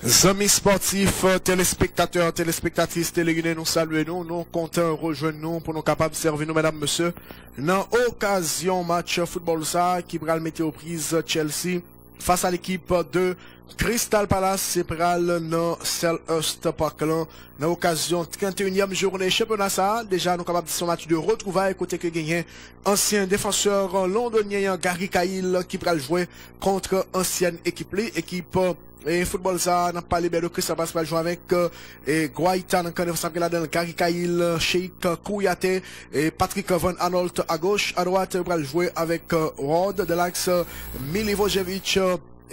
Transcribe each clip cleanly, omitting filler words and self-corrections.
Amis sportifs, téléspectateurs, téléspectatrices, téléguidés, nous saluons, nous comptons rejoindre nous pour nous capables de servir nous, mesdames, messieurs, dans occasion match football ça, qui va mettre aux prises Chelsea face à l'équipe de Crystal Palace, c'est pral dans Selhurst Park là, dans l'occasion 31e journée championnat ça, déjà nous capables de son match de retrouvailles côté que gagné ancien défenseur londonien Gary Cahill qui pral jouer contre ancienne équipe et football ça n'a pas les belles de Crystal Palace pour jouer avec Guaita dans le Gary Cahill, Sheikh Kouyaté et Patrick Van Aanholt à gauche, à droite pral jouer avec Rod de l'axe Milivojevic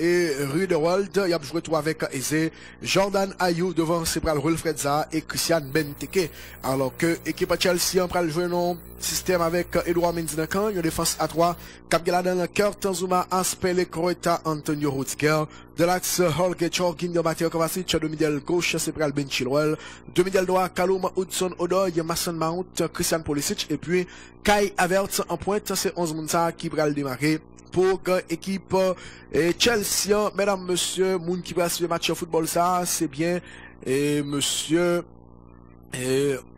et Ruderwold, il a joué tout avec Eze, Jordan Ayew devant Sebral Wilfred Zaha et Christian Benteke. Alors que l'équipe Chelsea a joué non système avec Edouard Mendy dans le camp, une défense à 3, Capgeladan, Kurt Zouma, Aspele, Kroeta, Antonio Rudiger, de l'axe Holger Jorginho, Matteo Kovacic, de middle gauche, Sebral Ben Chilwell, de middle droit, Callum Hudson-Odoi, Mason Mount, Christian Pulisic, et puis Kai Havertz en pointe, c'est 11 Mounsa qui va le démarrer pour équipe Chelsea, mesdames, messieurs, moun qui va suivre le match de football ça, c'est bien, et monsieur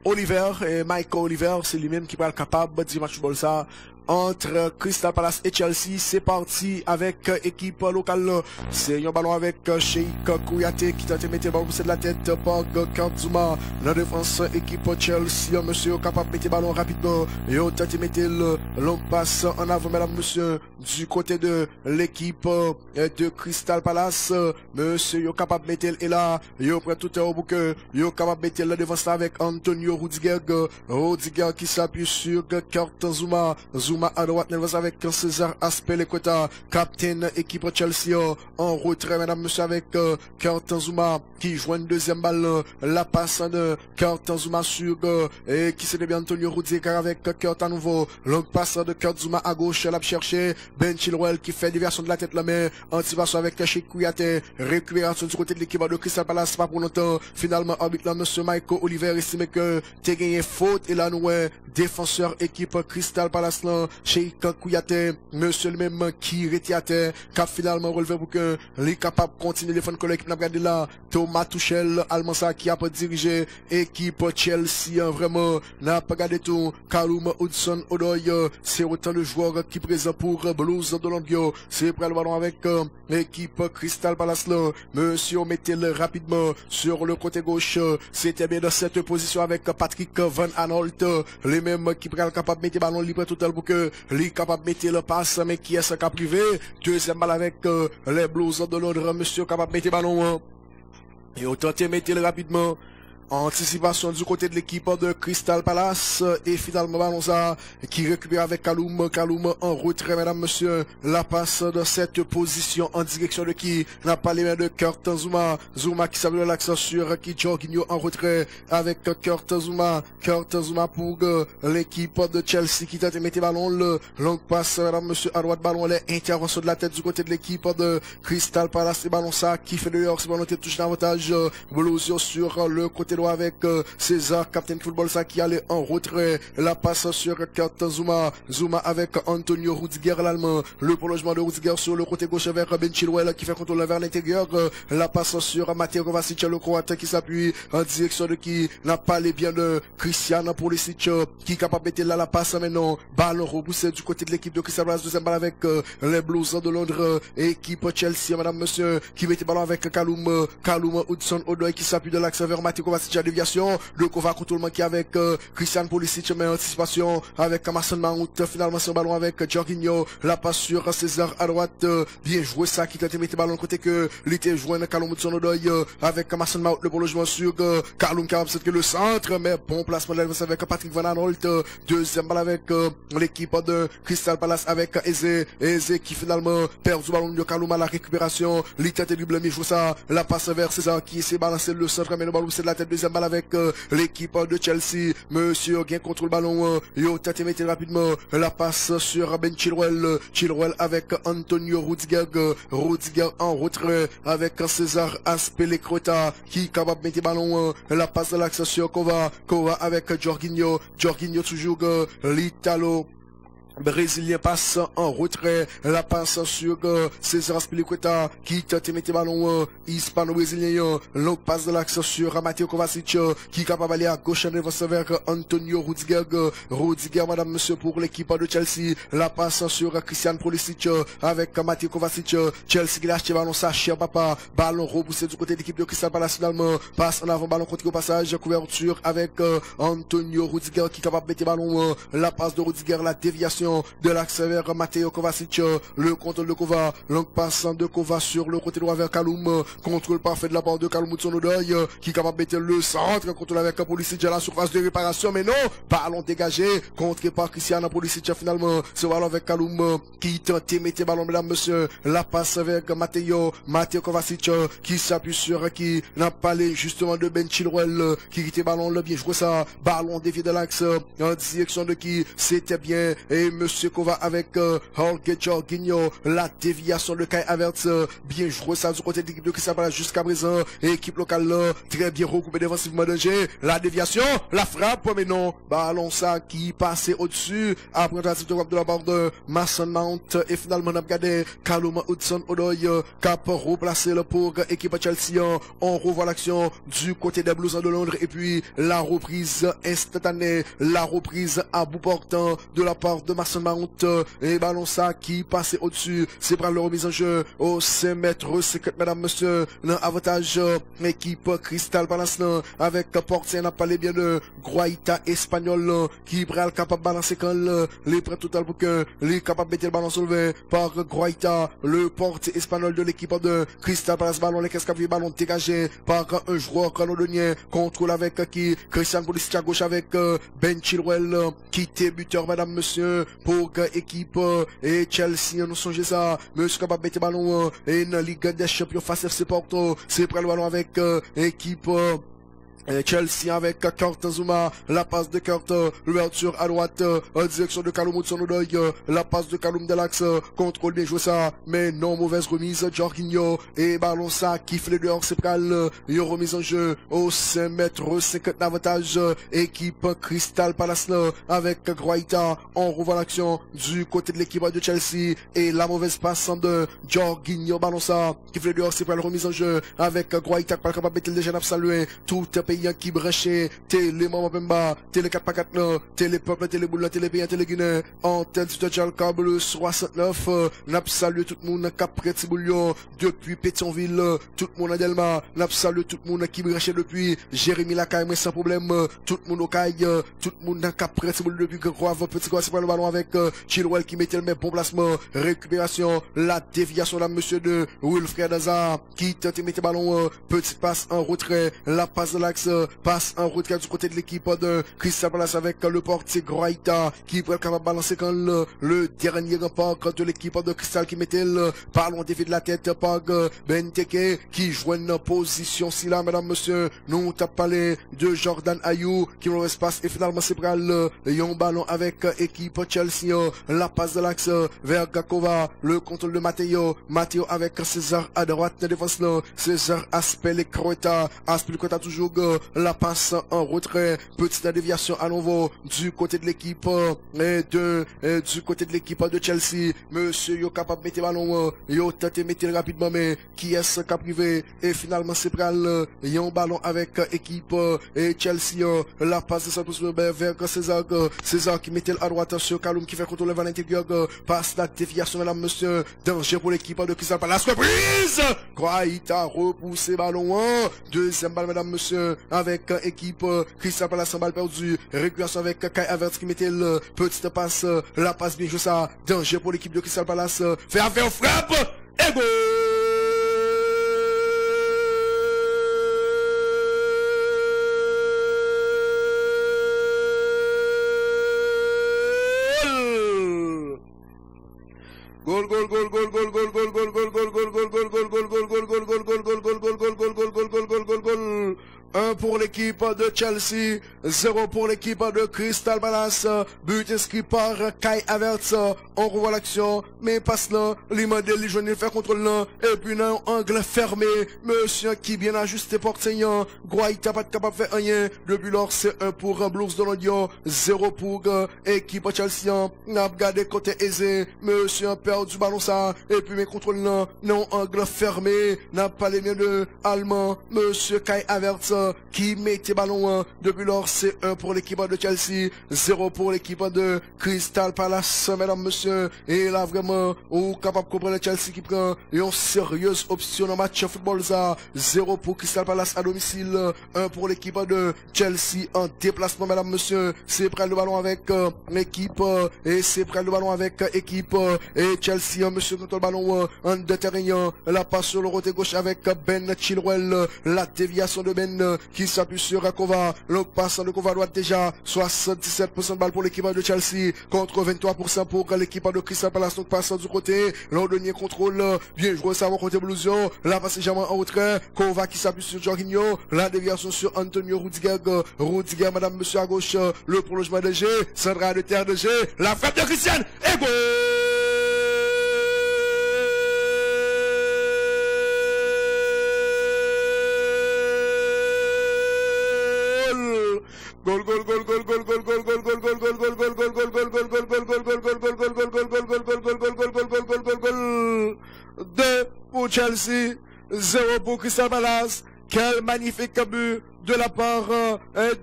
Oliver, et Michael Oliver, c'est lui-même qui va être capable de dire match de football ça entre Crystal Palace et Chelsea. C'est parti avec équipe locale. C'est un ballon avec Sheikh Kouyaté qui tente de mettre le ballon de la tête par Kurt Zouma. La défense équipe Chelsea, monsieur capable de mettre le ballon rapidement. Et on tente de mettre le long passe en avant, mesdames, monsieur, du côté de l'équipe de Crystal Palace. Monsieur, capable de mettre et là, yo prend tout au bouc, yo capable de mettre la défense avec Antonio Rudiger. Rudiger qui s'appuie sur Kurt Zouma. Zouma à droite, avec César Azpilicueta, capitaine équipe Chelsea, en retrait, mesdames, messieurs, avec Kurt Zouma, qui joue une deuxième balle, la passe de Kurt Zouma sur, et qui s'est bien Antonio Rudiger avec Kurt à nouveau, longue passe de Kurt Zouma à gauche, l'a cherché, Ben Chilwell qui fait diversion de la tête la main, anticipation avec Sheikh Kouyaté, récupération du côté de l'équipe de Crystal Palace, pas pour longtemps, finalement, arbitre là, monsieur Michael Oliver estime que t'es gagné faute, et là, nous, défenseur équipe Crystal Palace là, Sheikh Kouyaté, monsieur le même qui retient cap finalement relevé pour que les capables continuer les fonds de l'équipe n'a regardé là, Thomas Tuchel, allemand ça qui a pas dirigé équipe Chelsea, vraiment, n'a pas regardé tout, Callum Hudson-Odoi, c'est autant de joueurs qui présent pour Blues de Londres, c'est prêt le ballon avec l'équipe Crystal Palace là, monsieur mettez-le rapidement sur le côté gauche, c'était bien dans cette position avec Patrick Van Aanholt, les mêmes qui prennent capable de mettre le ballon libre total pour que les capable de mettre le passe, mais qui est ce cas privé, deuxième balle avec les Blues de Londres, monsieur capable de mettre le ballon, et on tente de mettre le rapidement, anticipation du côté de l'équipe de Crystal Palace et finalement ballon ça qui récupère avec Callum en retrait, mesdames, messieurs, la passe de cette position en direction de qui n'a pas les mains de Kurt Zouma qui s'appelle l'accent sur qui Jorginho en retrait avec Kurt Zouma pour l'équipe de Chelsea qui tente de mettre le ballon, le long passe, mesdames, messieurs, à droite, ballon, les interventions de la tête du côté de l'équipe de Crystal Palace et ballon ça qui fait dehors, c'est ballon qui touche davantage Blues sur le côté avec César, capitaine football ça qui allait en retrait, la passe sur Kurt Zouma avec Antonio Rudiger l'allemand, le prolongement de Rudiger sur le côté gauche vers Ben Chilwell qui fait contrôle vers l'intérieur, la passe sur Matteo Kovacic, le croate qui s'appuie en direction de qui n'a pas les biens de Christian Pulisic qui est capable de mettre là la passe maintenant, ballon repoussé du côté de l'équipe de Crystal Palace, deuxième balle avec les Blues de Londres, équipe Chelsea, madame, monsieur, qui met le ballon avec Callum Hudson-Odoi qui s'appuie de l'axe vers Matteo Kovacic, déviation, le Kova contrôlement qui avec Christian Pulisic, mais anticipation avec Mason Mount, finalement son ballon avec Jorginho, la passe sur César à droite, bien joué ça qui tente de mettre le ballon côté que l'été joué Callum Hudson-Odoi avec Mason Mount, le prolongement sur Callum qui a que le centre, mais bon placement de l'adversaire avec Patrick Van Aanholt, deuxième balle avec l'équipe de Crystal Palace avec Eze qui finalement perd du ballon de Callum à la récupération, l'été de dribble, mais joue ça, la passe vers César qui essaie de balancer le centre, mais le ballon c'est de la tête, deuxième balle avec l'équipe de Chelsea, monsieur gain contre le ballon, yo tente mettre rapidement la passe sur Ben Chilwell avec Antonio Rudiger en retrait avec César Azpilicueta qui est capable de mettre le ballon, la passe de l'axe sur Kova avec Jorginho toujours l'Italo Brésilien passe en retrait, la passe sur César Spilicueta qui tente de mettre ballon hispano-brésilien, longue passe de l'axe sur Mateo Kovacic qui est capable d'aller à gauche en avance vers Antonio Rudiger, madame monsieur pour l'équipe de Chelsea, la passe sur Christian Pulisic avec Mateo Kovacic, Chelsea qui lâche le ballon, ça cher papa, ballon repoussé du côté de l'équipe de Crystal Palace finalement, passe en avant, ballon contre au passage, couverture avec Antonio Rudiger qui est capable de mettre ballon, la passe de Rudiger, la déviation de l'axe vers Mateo Kovacic, le contrôle de Kova, longue passe de Kova sur le côté droit vers Kaloum, contrôle parfait de la part de Kaloum Hudson-Odoi, qui est capable de mettre le centre, contrôle avec Pulisic à la surface de réparation, mais non, ballon dégagé, contré par Christian Pulisic finalement, ce ballon avec Kaloum, qui tente de mettre ballon, mesdames, messieurs, la passe avec Mateo Kovacic, qui s'appuie sur, qui n'a pas les justement de Ben Chilwell, qui était ballon, le bien joué ça, ballon dévié de l'axe, en direction de qui, c'était bien, et Monsieur Kova avec Jorge Jorginho, la déviation de Kai Havertz, bien joué ça du côté de l'équipe de Crystal Palace jusqu'à présent, équipe locale très bien recoupée défensivement danger, la déviation, la frappe, mais non, ballon ça qui passait au-dessus, après la de la barre de Mason Mount, et finalement on a regardé Kaloum Hudson-Odoi, cap replacé pour équipe Chelsea, on revoit l'action du côté des Blues de Londres, et puis la reprise instantanée, la reprise à bout portant de la part de Mason Mount, et ballon ça qui passait au-dessus, c'est pour le remise en jeu au 5 mètres 50, mesdames, messieurs, avantage équipe Crystal Palace avec portier n'a pas les bien de Guaita espagnol qui est capable de balancer quand les prêts total pour que les capable de mettre le ballon soulevé par Guaita, le portier espagnol de l'équipe de Crystal Palace, ballon les casques ballon dégagé par un joueur canadien, contrôle avec qui Christian Pulisic à gauche avec Ben Chilwell qui était buteur, mesdames, messieurs, pour équipe et Chelsea, nous songez ça, monsieur capable de mettre ballon et une Ligue des Champions face FC Porto, c'est prêt le ballon avec équipe Chelsea avec Kurt Zouma, la passe de Kurt, l'ouverture à droite, en direction de Kaloum Hudson-Odoi, la passe de Kaloum de l'axe, contrôle bien joué ça, mais non, mauvaise remise, Jorginho, et ballon ça, qui fait le dehors, c'est pral, une remise en jeu, au 5 mètres 50 d'avantage, équipe Crystal Palace, avec Guaita, on revoit l'action du côté de l'équipe de Chelsea, et la mauvaise passe de Jorginho, ballon ça, qui fait le dehors, c'est pral, remise en jeu, avec Guaita, pas capable de mettre le déjà salué, tout pays qui branché, télé Maman Pemba, télé 4x4, télé peuple, télé boule, télé pays, télé Guinée, antenne Studio câble 69, n'a salué tout le monde qui a prêt Bouillon depuis Pétionville, tout le monde à Delma, n'a salué tout le monde qui branché depuis Jérémy Lacaille, mais sans problème, tout le monde au caille, tout le monde qui a prêt Bouillon depuis Grave, petit quoi, c'est pas le ballon avec Chilwell qui mettait le même bon placement, récupération, la déviation là, monsieur de Wilfred Hazard, qui tente de mettre le ballon, petite passe en retrait, la passe de l'axe, passe en retrait du côté de l'équipe de Crystal Palace avec le portier Guaita qui est capable de balancer quand le dernier rempart de l'équipe de Crystal qui mettait le ballon dévié de la tête par Benteke qui joue une position si là, mesdames, messieurs, nous t'as parlé de Jordan Ayew qui nous espace et finalement c'est pour un ballon avec équipe Chelsea, la passe de l'axe vers Gakova, le contrôle de Mateo avec César à droite de défense, César Azpilicueta toujours la passe en retrait, petite déviation à nouveau du côté de l'équipe du côté de l'équipe de Chelsea, monsieur yo capable de mettre ballon, yo tente mettre rapidement mais qui est-ce qui a privé et finalement c'est pral un ballon avec équipe et Chelsea, la passe de Santos vers César qui mettait à droite sur Kaloum qui fait contrôler vers l'intérieur, passe la déviation mesdames monsieur, danger pour l'équipe de Crystal Palace, reprise Guaita repoussé ballon, deuxième balle mesdames monsieur avec équipe Crystal Palace en balle perdue, récupération avec Kai Havertz qui mettait le petite passe, la passe bien jouée ça, danger pour l'équipe de Crystal Palace, fait affaire frappe et goal. pour l'équipe de Chelsea, 0 pour l'équipe de Crystal Palace. But inscrit par Kai Havertz. On revoit l'action, mais passe là, les modèles, les jeunes, faire contrôle là, et puis non, angle fermé, monsieur qui bien ajusté porteignant, Guaita pas capable de faire rien, depuis lors c'est 1 pour Blues de l'Odio, 0 pour équipe Chelsea, n'a regardé côté aisé, monsieur a perdu ballon ça, et puis mes contrôles là, non, angle fermé, n'a pas les miens de allemand, monsieur Kai Havertz, qui mettait ballon, depuis lors c'est 1 pour l'équipe de Chelsea, 0 pour l'équipe de Crystal Palace, mesdames, monsieur. Et là vraiment, on est capable de comprendre Chelsea qui prend une sérieuse option dans le match football ça. 0 pour Crystal Palace à domicile, 1 pour l'équipe de Chelsea en déplacement, mesdames, messieurs. C'est près le ballon avec l'équipe et c'est près le ballon avec équipe et Chelsea, monsieur contre le ballon en de terrain. La passe sur le côté gauche avec Ben Chilwell, la déviation de Ben qui s'appuie sur Kova. Le passe de Kova droite déjà 77% de balle pour l'équipe de Chelsea contre 23% pour l'équipe de Crystal Palace. Donc passe du côté, le dernier contrôle, bien joué ça, côté Blouson, la passe légèrement en retrait, Kova qui s'appuie sur Jorginho, la déviation sur Antonio Rudiger, madame, monsieur à gauche, le prolongement de G, Sandra de terre de G, la frappe de Christian, et goal! Goal, goal, goal, goal, goal, goal, goal, goal, goal, goal, goal, goal, goal, goal, goal, goal, goal, goal, goal, 2 pour Chelsea, 0 pour Crystal Palace. Quel magnifique but de la part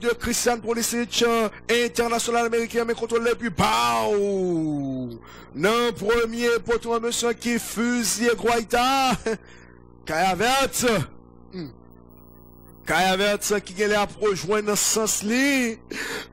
de Christian Pulisic, international américain, mais contrôle puis pow! Non, premier poteau, monsieur qui fusille Guaita. Kai Havertz. Kai Havertz qui est là pour rejoindre sens li,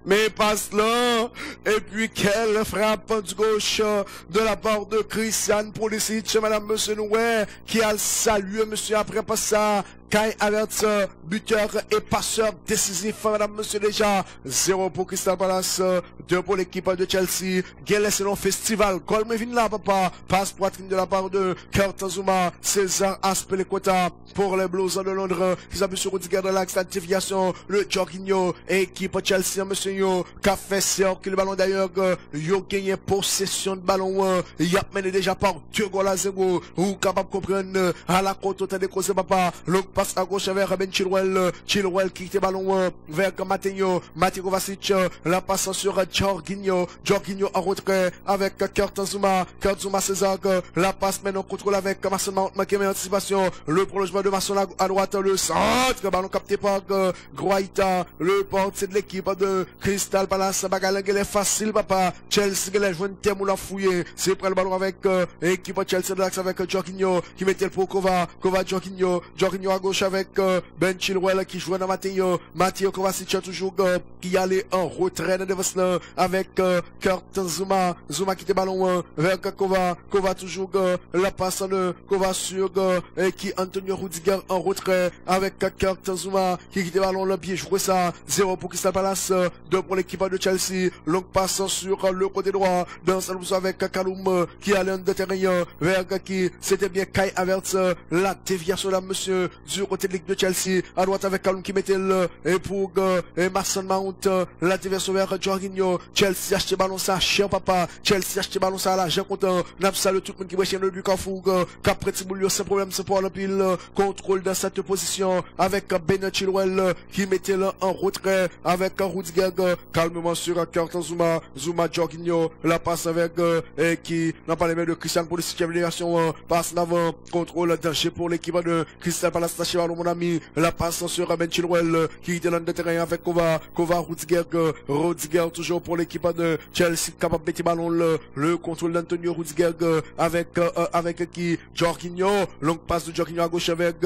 mais passe là, et puis quelle frappe du gauche de la part de Christian Pulisic, madame, monsieur Noué, qui a salué monsieur après pas ça. Kai Havertz, buteur et passeur décisif, madame, monsieur, déjà. 0 pour Crystal Palace, 2 pour l'équipe de Chelsea. Gale selon festival. Colmevin là, papa. Passe poitrine de la part de Kurt Zouma. César Aspilicueta pour les Blues de Londres. Ils appuient sur Rudiger de l'axe, la déviation. Le Jorginho, équipe Chelsea, monsieur Yo. Qu'a fait circuler le ballon d'ailleurs. Yo gagné possession de ballon. Il a mené déjà par 2 goals à 0. Ou capable de comprendre à la côte, au temps de cause, papa. Le passe à gauche vers Ben Chilwell. Chilwell qui quitte le ballon vers Mateo Kovacic. La passe sur Jorginho. Jorginho en retrait avec Kurt Zouma. Kurt Zouma César. La passe maintenant contrôle avec Mason Mount. Manqué anticipation. Le prolongement de Mason à droite. Le centre. Ballon capté par Guaita. Le portier de l'équipe de Crystal Palace. Bagaleng est facile, papa. Chelsea qui a joué une terme ou la fouillé. C'est près le ballon avec équipe Chelsea de l'axe avec Jorginho qui mettait le pour Kova. Jorginho à gauche avec Ben Chilwell qui joue dans Mateo Kovacic toujours qui allait en retrait de devant avec Kurt Zouma qui était ballon vers Kova toujours la passe de Kova sur qui Antonio Rudiger en retrait avec Kurt Zouma qui était ballon le pied joué ça 0 pour Crystal Palace 2 pour l'équipe de Chelsea. Longue passe sur le côté droit dans sa bouche avec Kaloum qui allait en de terrain vers qui c'était bien Kai Havertz. La déviation là monsieur du côté de l'équipe de Chelsea à droite avec Kaloum qui mettait le et pour Mason Mount. La déviation vers Jorginho. Chelsea acheté ballon ça cher papa. Chelsea acheté ballon ça là j'ai content. N'a pas salué tout le monde qui brèche le but Carrefour qu'après Tiboulio sans problème c'est pour le pile contrôle dans cette position avec Ben Chilwell qui mettait là en retrait avec Rudiger calmement sur Kurt Zouma Jorginho. La passe avec qui n'a pas les mains de Christian Pulisic. Passe en avant contrôle danger pour l'équipe de Crystal Palace. Mon ami, la passe sur Ben Chilwell qui était dans le terrain avec Kova Rudiger toujours pour l'équipe de Chelsea capable de mettre ballon le contrôle d'Antonio Rudiger avec qui Jorginho, longue passe de Jorginho à gauche avec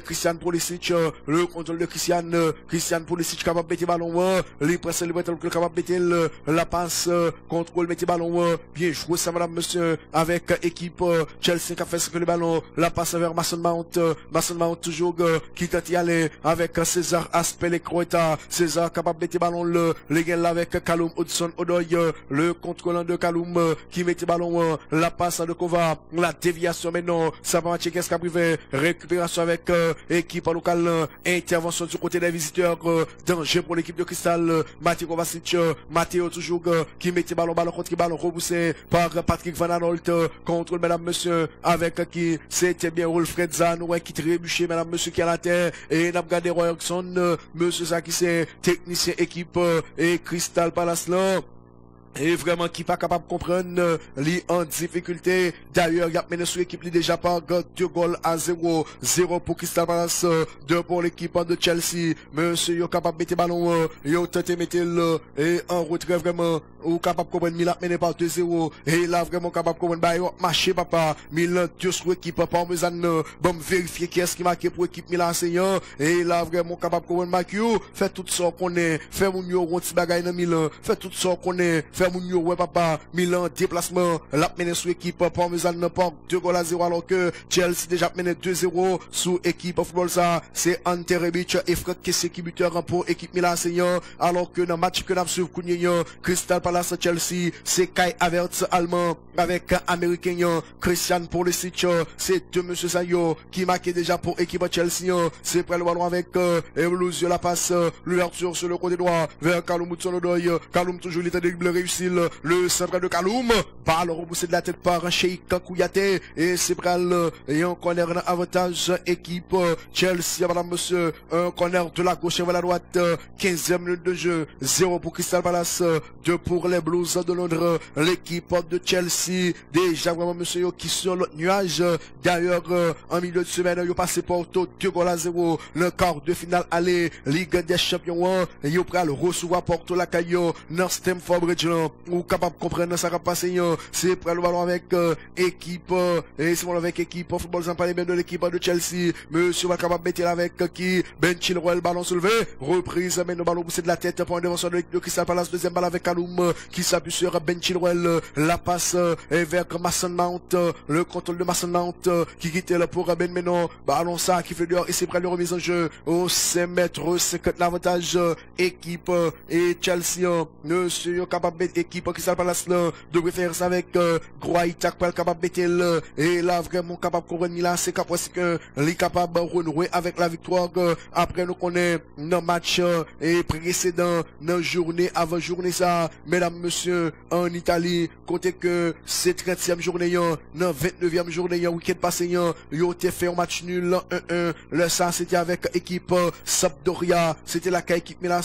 Christian Pulisic, le contrôle de Christian Pulisic capable de mettre ballon les presses capable de mettre la passe contrôle mettre ballon bien joué ça madame monsieur avec équipe Chelsea qui a fait ce que le ballon la passe vers Mason Mount toujours toujours qui tente y aller avec César Aspelé-Croeta. César capable de mettre ballon les gars avec Kaloum Hudson Odoy, le contrôlant de Kaloum qui met ballon, la passe de Kova, la déviation maintenant, ça va matcher qu'est-ce qu'a privé, récupération avec équipe locale, intervention du côté des visiteurs, danger pour l'équipe de Cristal, Mathieu Kovacic, Mathéo toujours qui met ballon contre ballon repoussé par Patrick Van Anolt, contrôle mesdames monsieur avec qui c'était bien Wilfred Zanoué qui trébuchait mesdames monsieur qui à la terre et n'a regardé Roy Hodgson, monsieur ça qui c'est technicien équipe et Crystal Palace là. Et vraiment qui pas capable de comprendre li en difficulté. D'ailleurs, il y a mené sur l'équipe déjà par 2 goals à 0. 0 pour Crystal Palace, 2 pour l'équipe de Chelsea. Monsieur, yo capable de mettre ballon, yo tenté mettre et en retrait vraiment, ou capable de comprendre Milan mené par 2-0. Et là vraiment capable de comprendre, bah yo marché papa. Milan 2 sur l'équipe parmesan, bon vérifier qui est-ce qui marqué pour l'équipe Milan enseignant. Et là vraiment capable de comprendre Makio, fait tout ça qu'on est, fait mon yo un petit bagay dans Milan, fait tout ça qu'on est, Mounio, ouais papa, Milan déplacement, l'a mené sous équipe Parmesan par 2 goals à 0 alors que Chelsea déjà mené 2-0 sous équipe football ça, c'est Ante Rebic et Fred Kessé qui buteur pour équipe Milan enseignant alors que dans le match que nous avons suivi Crystal Palace Chelsea, c'est Kai Havertz allemand avec américain Christian Pulisic, c'est 2 monsieur Sayo qui marquait déjà pour équipe Chelsea, c'est près le ballon avec Evolution la passe, l'ouverture sur le côté droit vers Kaloum Hudson-Odoi, Kaloum toujours il était de réussir le centre de Kaloum, balle repoussée de la tête par Cheikh Kouyaté et c'est pral et un corner en avantage équipe Chelsea madame monsieur, un corner de la gauche vers la droite, 15e minute de jeu, 0 pour Crystal Palace, 2 pour les Blues de Londres, l'équipe de Chelsea déjà vraiment monsieur qui sur le nuage. D'ailleurs en milieu de semaine ils ont passé Porto 2 goals à 0, le quart de finale aller Ligue des Champions, ils ont pral recevoir Porto la Caillou dans Stamford Bridge ou capable de comprendre ça va passer, c'est prendre le ballon avec équipe et c'est avec équipe football sans parler bien de l'équipe de Chelsea, monsieur va capable de mettre avec qui Ben Chilwell, ballon soulevé, reprise mais le ballon poussé de la tête pour une défenseur de Crystal Palace, deuxième balle avec Kaloum qui s'appuie sur Ben Chilwell, la passe vers Mason Mount, le contrôle de Mason Mount qui quitte là pour Ben Menon, ballon ça qui fait dehors et c'est prêt de remise en jeu au 5 mètres 50 l'avantage équipe et Chelsea, monsieur capable de mettre équipe Crystal Palace là, de préférer ça avec Groaitac pour être capable de mettre et là vraiment capable de revenir là, c'est capable que les capable de renouer avec la victoire après nous connaît dans match et précédent dans journée avant journée ça mesdames messieurs en Italie côté que c'est 30e journée dans 29e journée week-end passé ils ont fait un match nul 1-1 le ça c'était avec équipe Sampdoria, c'était la équipe Milan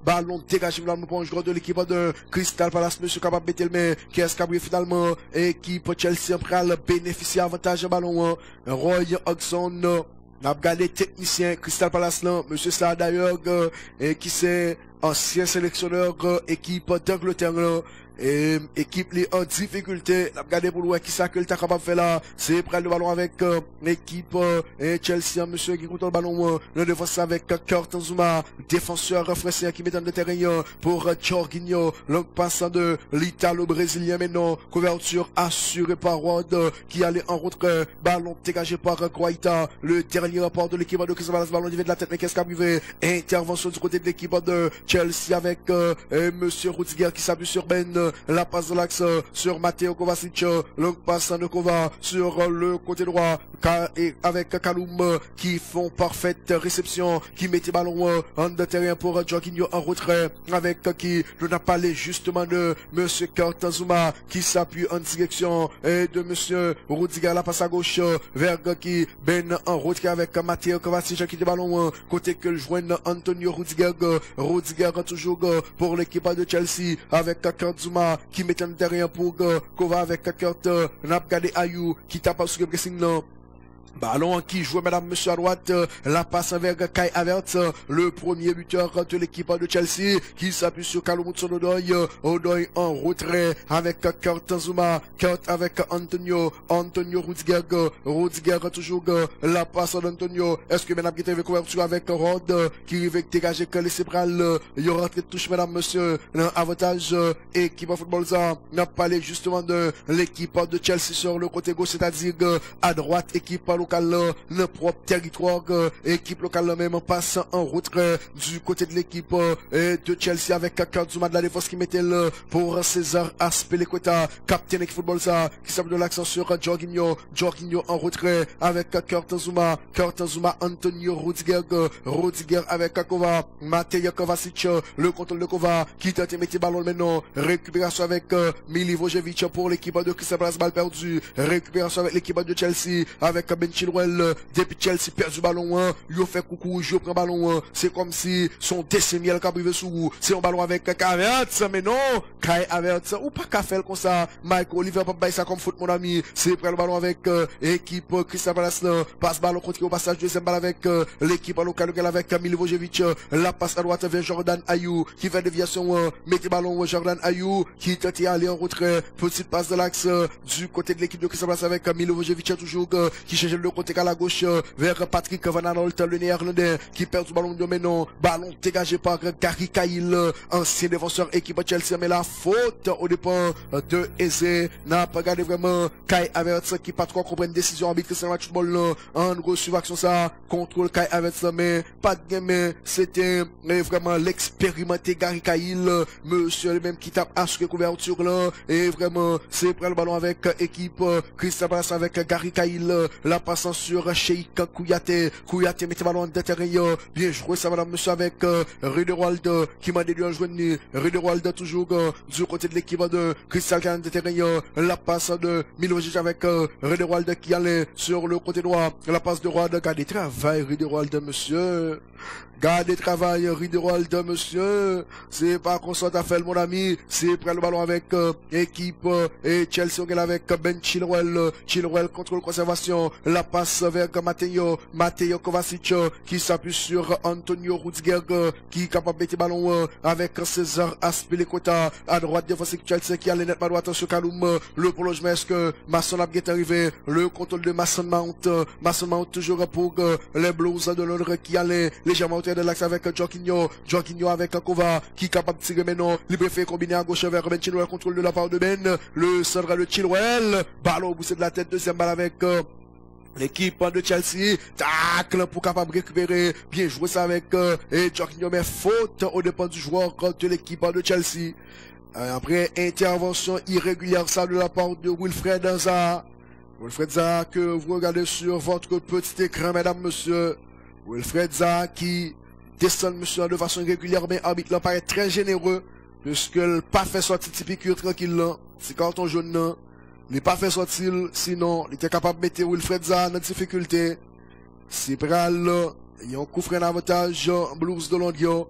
ballon dégagé pour un joueur de l'équipe de Crystal Palace monsieur capable de mettre le main qui est capable finalement équipe Chelsea pral bénéficier avantage ballon Roy Hodgson n'a regardé technicien Crystal Palace là monsieur ça d'ailleurs qui c'est ancien sélectionneur équipe d'Angleterre et équipe li en difficulté, la regardé pour voir qui ça que le t'a capable de faire là, c'est prendre le ballon avec l'équipe Chelsea, monsieur qui contrôle le ballon, le défense avec Kurt Zuma, défenseur français qui met dans le terrain pour Jorginho, long passant de l'Italo-Brésilien maintenant, couverture assurée par Ward qui allait en retrait, ballon dégagé par Croaita, le dernier rapport de l'équipe de Crystal Palace, ballon de la tête, mais qu'est-ce qui a arrivé? Intervention du côté de l'équipe de Chelsea avec monsieur Rudiger qui s'appuie sur Ben, la passe de l'axe sur Mateo Kovacic, le passe de Kova sur le côté droit et avec Kaloum qui font parfaite réception, qui mettait ballon en de terrain pour Jorginho en retrait avec qui nous n'a parlé justement de monsieur Kurt Zuma qui s'appuie en direction de monsieur Rudiger, la passe à gauche vers qui Ben en retrait avec Mateo Kovacic qui dit ballon côté que le joigne Antonio Rudiger, Rudiger toujours pour l'équipe de Chelsea avec Kurt Zuma qui met un derrière pour Kova avec Kurt Napkade Ayou qui tape sur le pressing là. Ballon qui joue mesdames monsieur à droite, la passe vers Kai Havertz, le premier buteur de l'équipe de Chelsea qui s'appuie sur Kaloum Hudson-Odoi, Odoi en retrait avec Kurt Zuma, Kurt avec Antonio Rudiger, Rudiger toujours la passe d'Antonio, est-ce que mesdames qui étaient couverture avec Rod qui veut dégager que les cébrales, il y aura de touche mesdames monsieur, avantage équipe de football ça, n'a parlé justement de l'équipe de Chelsea sur le côté gauche, c'est-à-dire à droite équipe locale, le propre territoire, équipe locale même passe en route du côté de l'équipe de Chelsea avec Kazuma de la défense qui mettait pour César Aspilicueta, capitaine de football ça, qui s'appelle de l'accent sur Jorginho en retrait avec Kurt Zouma, Antonio Rudiger avec Kova, Matej Kovacic, le contrôle de Kova, qui tente de mettre le ballon maintenant, récupération avec Milivojevic pour l'équipe de Crystal Palace, balle perdue, récupération avec l'équipe de Chelsea, avec Ben Chilwell, depuis Chelsea perd du ballon, il fait coucou, je prends ballon, c'est comme si son décimiel qui a privé sous, c'est un ballon avec Kai Havertz, mais non, Kai Havertz, ou pas qu'à faire comme ça, Mike Oliver peut pas ça comme foot mon ami, c'est prendre le ballon avec équipe Crystal Palace, passe ballon contre au passage, deuxième balle avec l'équipe locale avec Milivojevic, la passe à droite vers Jordan Ayew, qui fait déviation, mettez ballon Jordan Ayew, qui tente d'aller en retrait, petite passe de l'axe du côté de l'équipe de Crystal Palace avec Milivojevic toujours, qui cherche le côté à la gauche vers Patrick Van Aanholt, le néerlandais, qui perd du ballon de maintenant, ballon dégagé par Gary Cahill, ancien défenseur équipe Chelsea, mais la faute au dépend de Eze, n'a pas gardé vraiment Kai Havertz qui pas trop comprendre décision arbitre c'est un match football en gros sur action ça, contrôle Kai Havertz mais pas de game, c'était vraiment l'expérimenté Gary Cahill, monsieur le même qui tape assuré couverture là, et vraiment c'est prendre le ballon avec équipe Crystal Palace avec Gary Cahill, la passant sur Sheikh Kouyaté mettez ballon de terrain, bien joué ça madame monsieur avec Riederwald qui m'a déduit en journée, Riederwald toujours du côté de l'équipe de Crystal Palace de terrain, la passe de Milojic avec Riederwald qui allait sur le côté droit, la passe de Roald, gardez travail Riederwald monsieur, gardez travail Riederwald monsieur, c'est pas qu'on soit à faire mon ami, c'est prendre le ballon avec équipe et Chelsea avec Ben Chilwell contrôle conservation, la passe vers Matej Kovacic qui s'appuie sur Antonio Rudiger qui est capable de mettre le ballon avec César Aspilicueta à droite défensive Chelsea qui a les nettement droite sur Kaloum, le prolongement est-ce que Mason a bien arrivé, le contrôle de Mason Mount toujours pour les Blues de Londres qui allait légèrement au de l'axe avec Jorginho avec Kova qui est capable de tirer maintenant, il préfère combiner à gauche vers Ben Chilwell, contrôle de la part de Ben, le centre de Chilwell, ballon au bout de la tête, deuxième balle avec l'équipe de Chelsea, tacle pour capable de récupérer, bien joué ça avec Jorginho, mais faute au dépend du joueur de l'équipe de Chelsea. Après intervention irrégulière ça de la part de Wilfried Zaha. Wilfried Zaha que vous regardez sur votre petit écran mesdames, messieurs. Wilfried Zaha qui descend monsieur de façon régulière, mais arbitre là paraît très généreux, puisque le pas fait sortir typique tranquille là, c'est carton jaune là. Il n'est pas fait sortir, sinon, il était capable de mettre Wilfried Zaha dans difficulté. C'est pral, il y a un coup franc d'avantage, Blues de Londres.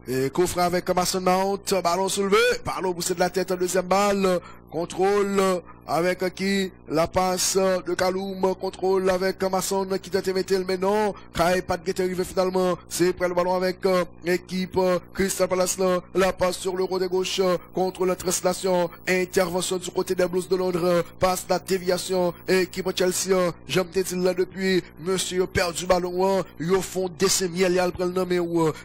Et coup franc avec Mason Mount, ballon soulevé, ballon poussé de la tête, deuxième balle, contrôle avec qui la passe de Kaloum, contrôle avec Mason qui tente de mettre le maintenant, Kai pas de guette arrivé finalement, c'est près le ballon avec équipe Crystal Palace, la passe sur le côté gauche, contre la translation, intervention du côté des Blues de Londres, passe la déviation, équipe Chelsea, j'aime te dire là depuis, monsieur perdu ballon, ils font des miel, il prend le nom,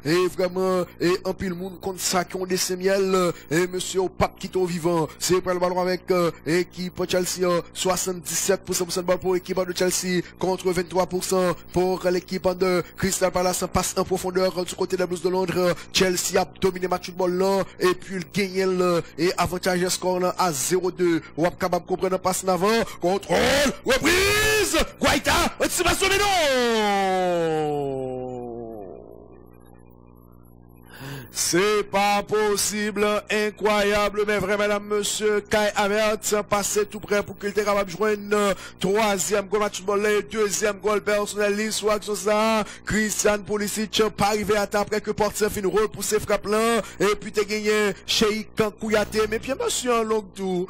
et vraiment, et un pile monde contre ça qui ont des miel, et monsieur au pape qui est vivant, c'est près le ballon avec équipe Chelsea, 77% de balle pour l'équipe de Chelsea contre 23% pour l'équipe de Crystal Palace, passe en profondeur du côté des Blues de Londres. Chelsea a dominé le match de football là et puis il gagne et avantage score là à 0-2. On est capable de comprendre passe en avant, contrôle, reprise, Guaita, anticipation mais non. C'est pas possible, incroyable, mais vraiment, mesdames, monsieur, Kai Havertz passé tout près pour qu'il était capable de joindre troisième goal match football, deuxième goal personnel, sur action ça, Christian Pulisic, pas arrivé à temps après que Portier fin repousser frappe là, et puis t'es gagné Sheikh Kouyaté, mais bien monsieur en long tour,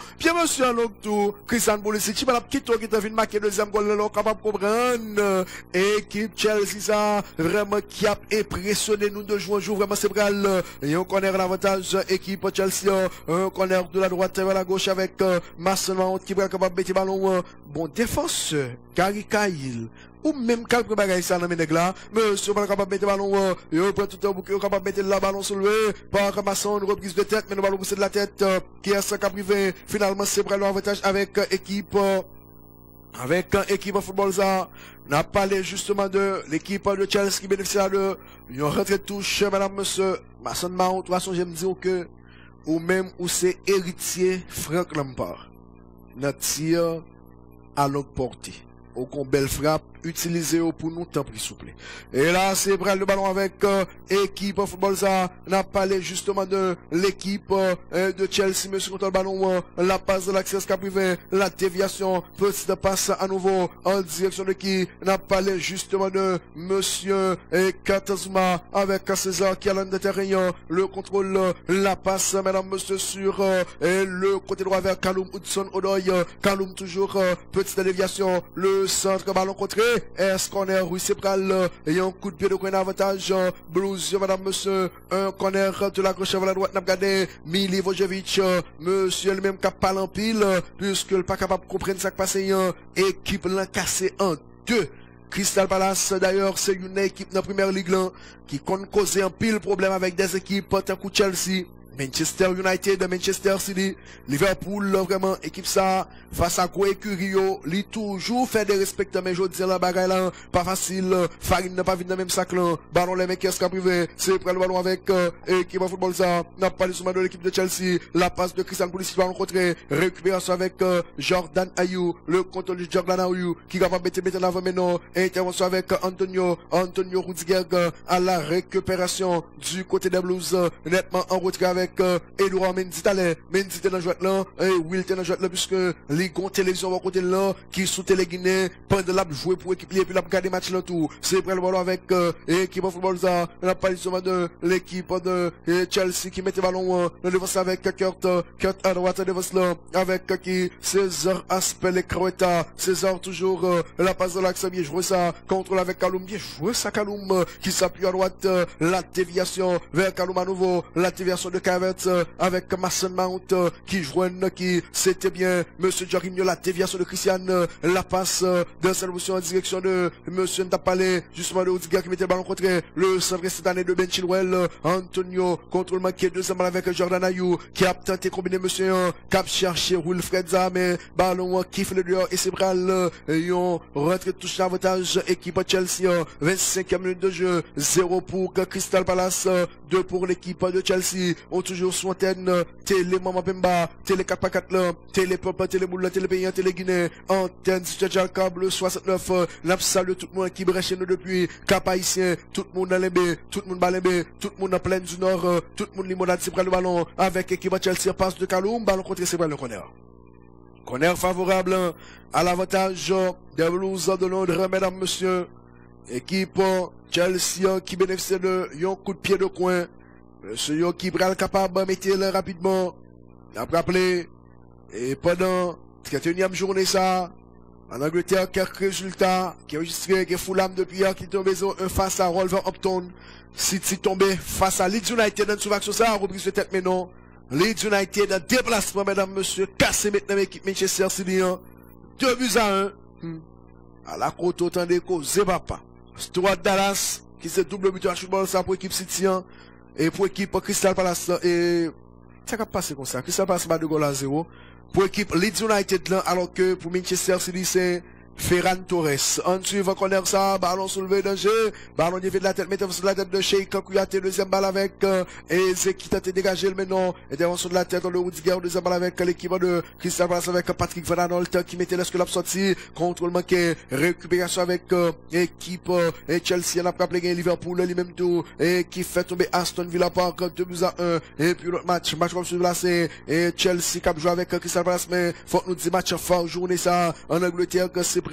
Christian Pulisic, il m'a la petite tour qui t'a vu marquer deuxième goal là, capable de comprendre, équipe Chelsea ça, vraiment qui a impressionné nous de jouer un jour, vraiment c'est bral. Et on connaît l'avantage équipe Chelsea, un corner de la droite vers la gauche avec Mason Mount qui est capable de mettre le ballon, bon défenseur, Gary Cahill, ou même quelques bagages ça dans mes nègres là, monsieur pas capable de mettre le ballon, il prend tout un bouquet, capable de mettre le ballon soulevé, par Mason, une reprise de tête, mais le ballon poussé de la tête, qui est 5 privé, finalement c'est vraiment l'avantage avec équipe avec équipe de football ça, on a parlé justement de l'équipe de Chelsea qui bénéficie de une rentrée de touche, madame, monsieur, Mason Mount, de toute façon, j'aime dire que, ou même, ou c'est héritier Frank Lampard, notre tir à longue portée. Au con belle frappe, utilisée pour nous, tant pis souple. Et là, c'est prendre le ballon avec équipe de football ça. On a parlé justement de l'équipe de Chelsea, monsieur contre le ballon, la passe de l'accès privé, la déviation, petite passe à nouveau en direction de qui? On a parlé justement de monsieur Katazuma avec César qui a l'un de terrain, le contrôle, la passe, mesdames, monsieur, sur le côté droit vers Kaloum Hudson Odoy. Kaloum toujours, petite déviation, le centre, ballon contré. Est-ce qu'on est oui, c'est pral, et un coup de pied de coin avantage, Blues, madame, monsieur, un corner de la gauche vers la droite, n'a regardé, Milivojevic, monsieur, le même cap pas en pile, puisque le pas capable de comprendre ça qui passe, équipe l'a cassé en deux. Crystal Palace, d'ailleurs, c'est une équipe de la première ligue, là, qui compte causer un pile problème avec des équipes, tant que Chelsea, Manchester United, Manchester City, Liverpool, là, vraiment, équipe ça, face à quoi Curio, li toujours fait des respects, mais je dis la bagaille là, pas facile, Farine n'a pas vu dans le même sac là, ballon les mecs qui est privé, c'est prendre le ballon avec, équipe de football ça, n'a pas les de l'équipe de Chelsea, la passe de Christian Pulisic ballon contré, récupération avec, Jordan Ayew, le contrôle de Jordan Ayew, qui va mettre en avant maintenant, intervention avec Antonio Rudiger, à la récupération du côté des Blues, nettement en retrait avec Edouard Mendy Mendy dans le jouet là, et Will dans le jouet là, puisque les grands télévisions vont côté là, qui sous télé Guinée, pendant la jouer pour équipier, puis la regarder match là tout. C'est prendre le ballon avec, équipe de football ça, la position de l'équipe de Chelsea qui met le ballon, le défense avec Kurt à droite, défense là, avec qui, César Azpilicueta, César toujours, la passe de l'axe, bien joué ça, contrôle avec Kaloum, bien joué ça Kaloum, qui s'appuie à droite, la déviation vers Kaloum à nouveau, la déviation de avec Mason Mount qui joignent qui c'était bien monsieur Jorginho, la déviation de Christian, la passe de solution en direction de monsieur Ntapale, justement de Rudiger qui mettait le ballon contre le centre cette année de Ben Chilwell, Antonio contrôle manqué deuxième balle avec Jordan Ayew qui a tenté de combiner monsieur cap chercher Wilfred Zaha, mais ballon qui fait le dehors et c'est bral yon rentre touche l'avantage équipe Chelsea, 25e minute de jeu, 0 pour Crystal Palace, 2 pour l'équipe de Chelsea. Toujours sur antenne, télé Maman Pemba, télé 4x4 là, télé Papa, télé Moula, télé Paysan, télé Guinée, antenne Tchadjal Câble 69, l'absal tout le monde qui brèche nous depuis, Cap Haïtien, tout le monde dans l'embé, tout le monde balembé, tout le monde dans plaine du Nord, tout le monde limonade, c'est près le ballon, avec équipe Chelsea, passe de Kaloum, ballon contre c'est près le corner. Corner favorable à l'avantage des Blues de Londres, mesdames, messieurs. Équipe Chelsea qui bénéficie de un coup de pied de coin. Monsieur qui est capable de mettre rapidement, il a rappelé, et pendant 31e journée ça, en Angleterre, quelques résultats, qui ont enregistré, que Fulham depuis hier, qui tombé face à Wolverhampton, City tombé face à Leeds United, dans une action ça, reprise de tête maintenant, Leeds United, en déplacement, mesdames, monsieur, cassé maintenant l'équipe Manchester City, 2-1, à la côte autant des causes, Zebapa, Stuart Dallas, qui c'est double but à football ça pour l'équipe City, et pour l'équipe Crystal Palace, et ça va passer comme ça. Crystal Palace bat 2 goals à 0. Pour l'équipe Leeds United là, alors que pour Manchester City c'est Ferran Torres. En suivant corner ça, ballon soulevé danger, ballon dévié de la tête, mettez sur la tête de Sheikh Kouyaté, deuxième balle avec Eze qui tente de dégager le maintenant, intervention de la tête de Rudiger, deuxième balle avec l'équipe de Crystal Palace avec Patrick Van Aanholt qui mettait l'escalade sortie, contrôle manqué, récupération avec équipe Chelsea, on a rappelé Liverpool, lui-même tout, et qui fait tomber Aston Villa Park 2-1, et puis l'autre match comme celui-là c'est Chelsea qui a joué avec Crystal Palace, mais faut nous dire match fort journée ça en Angleterre que c'est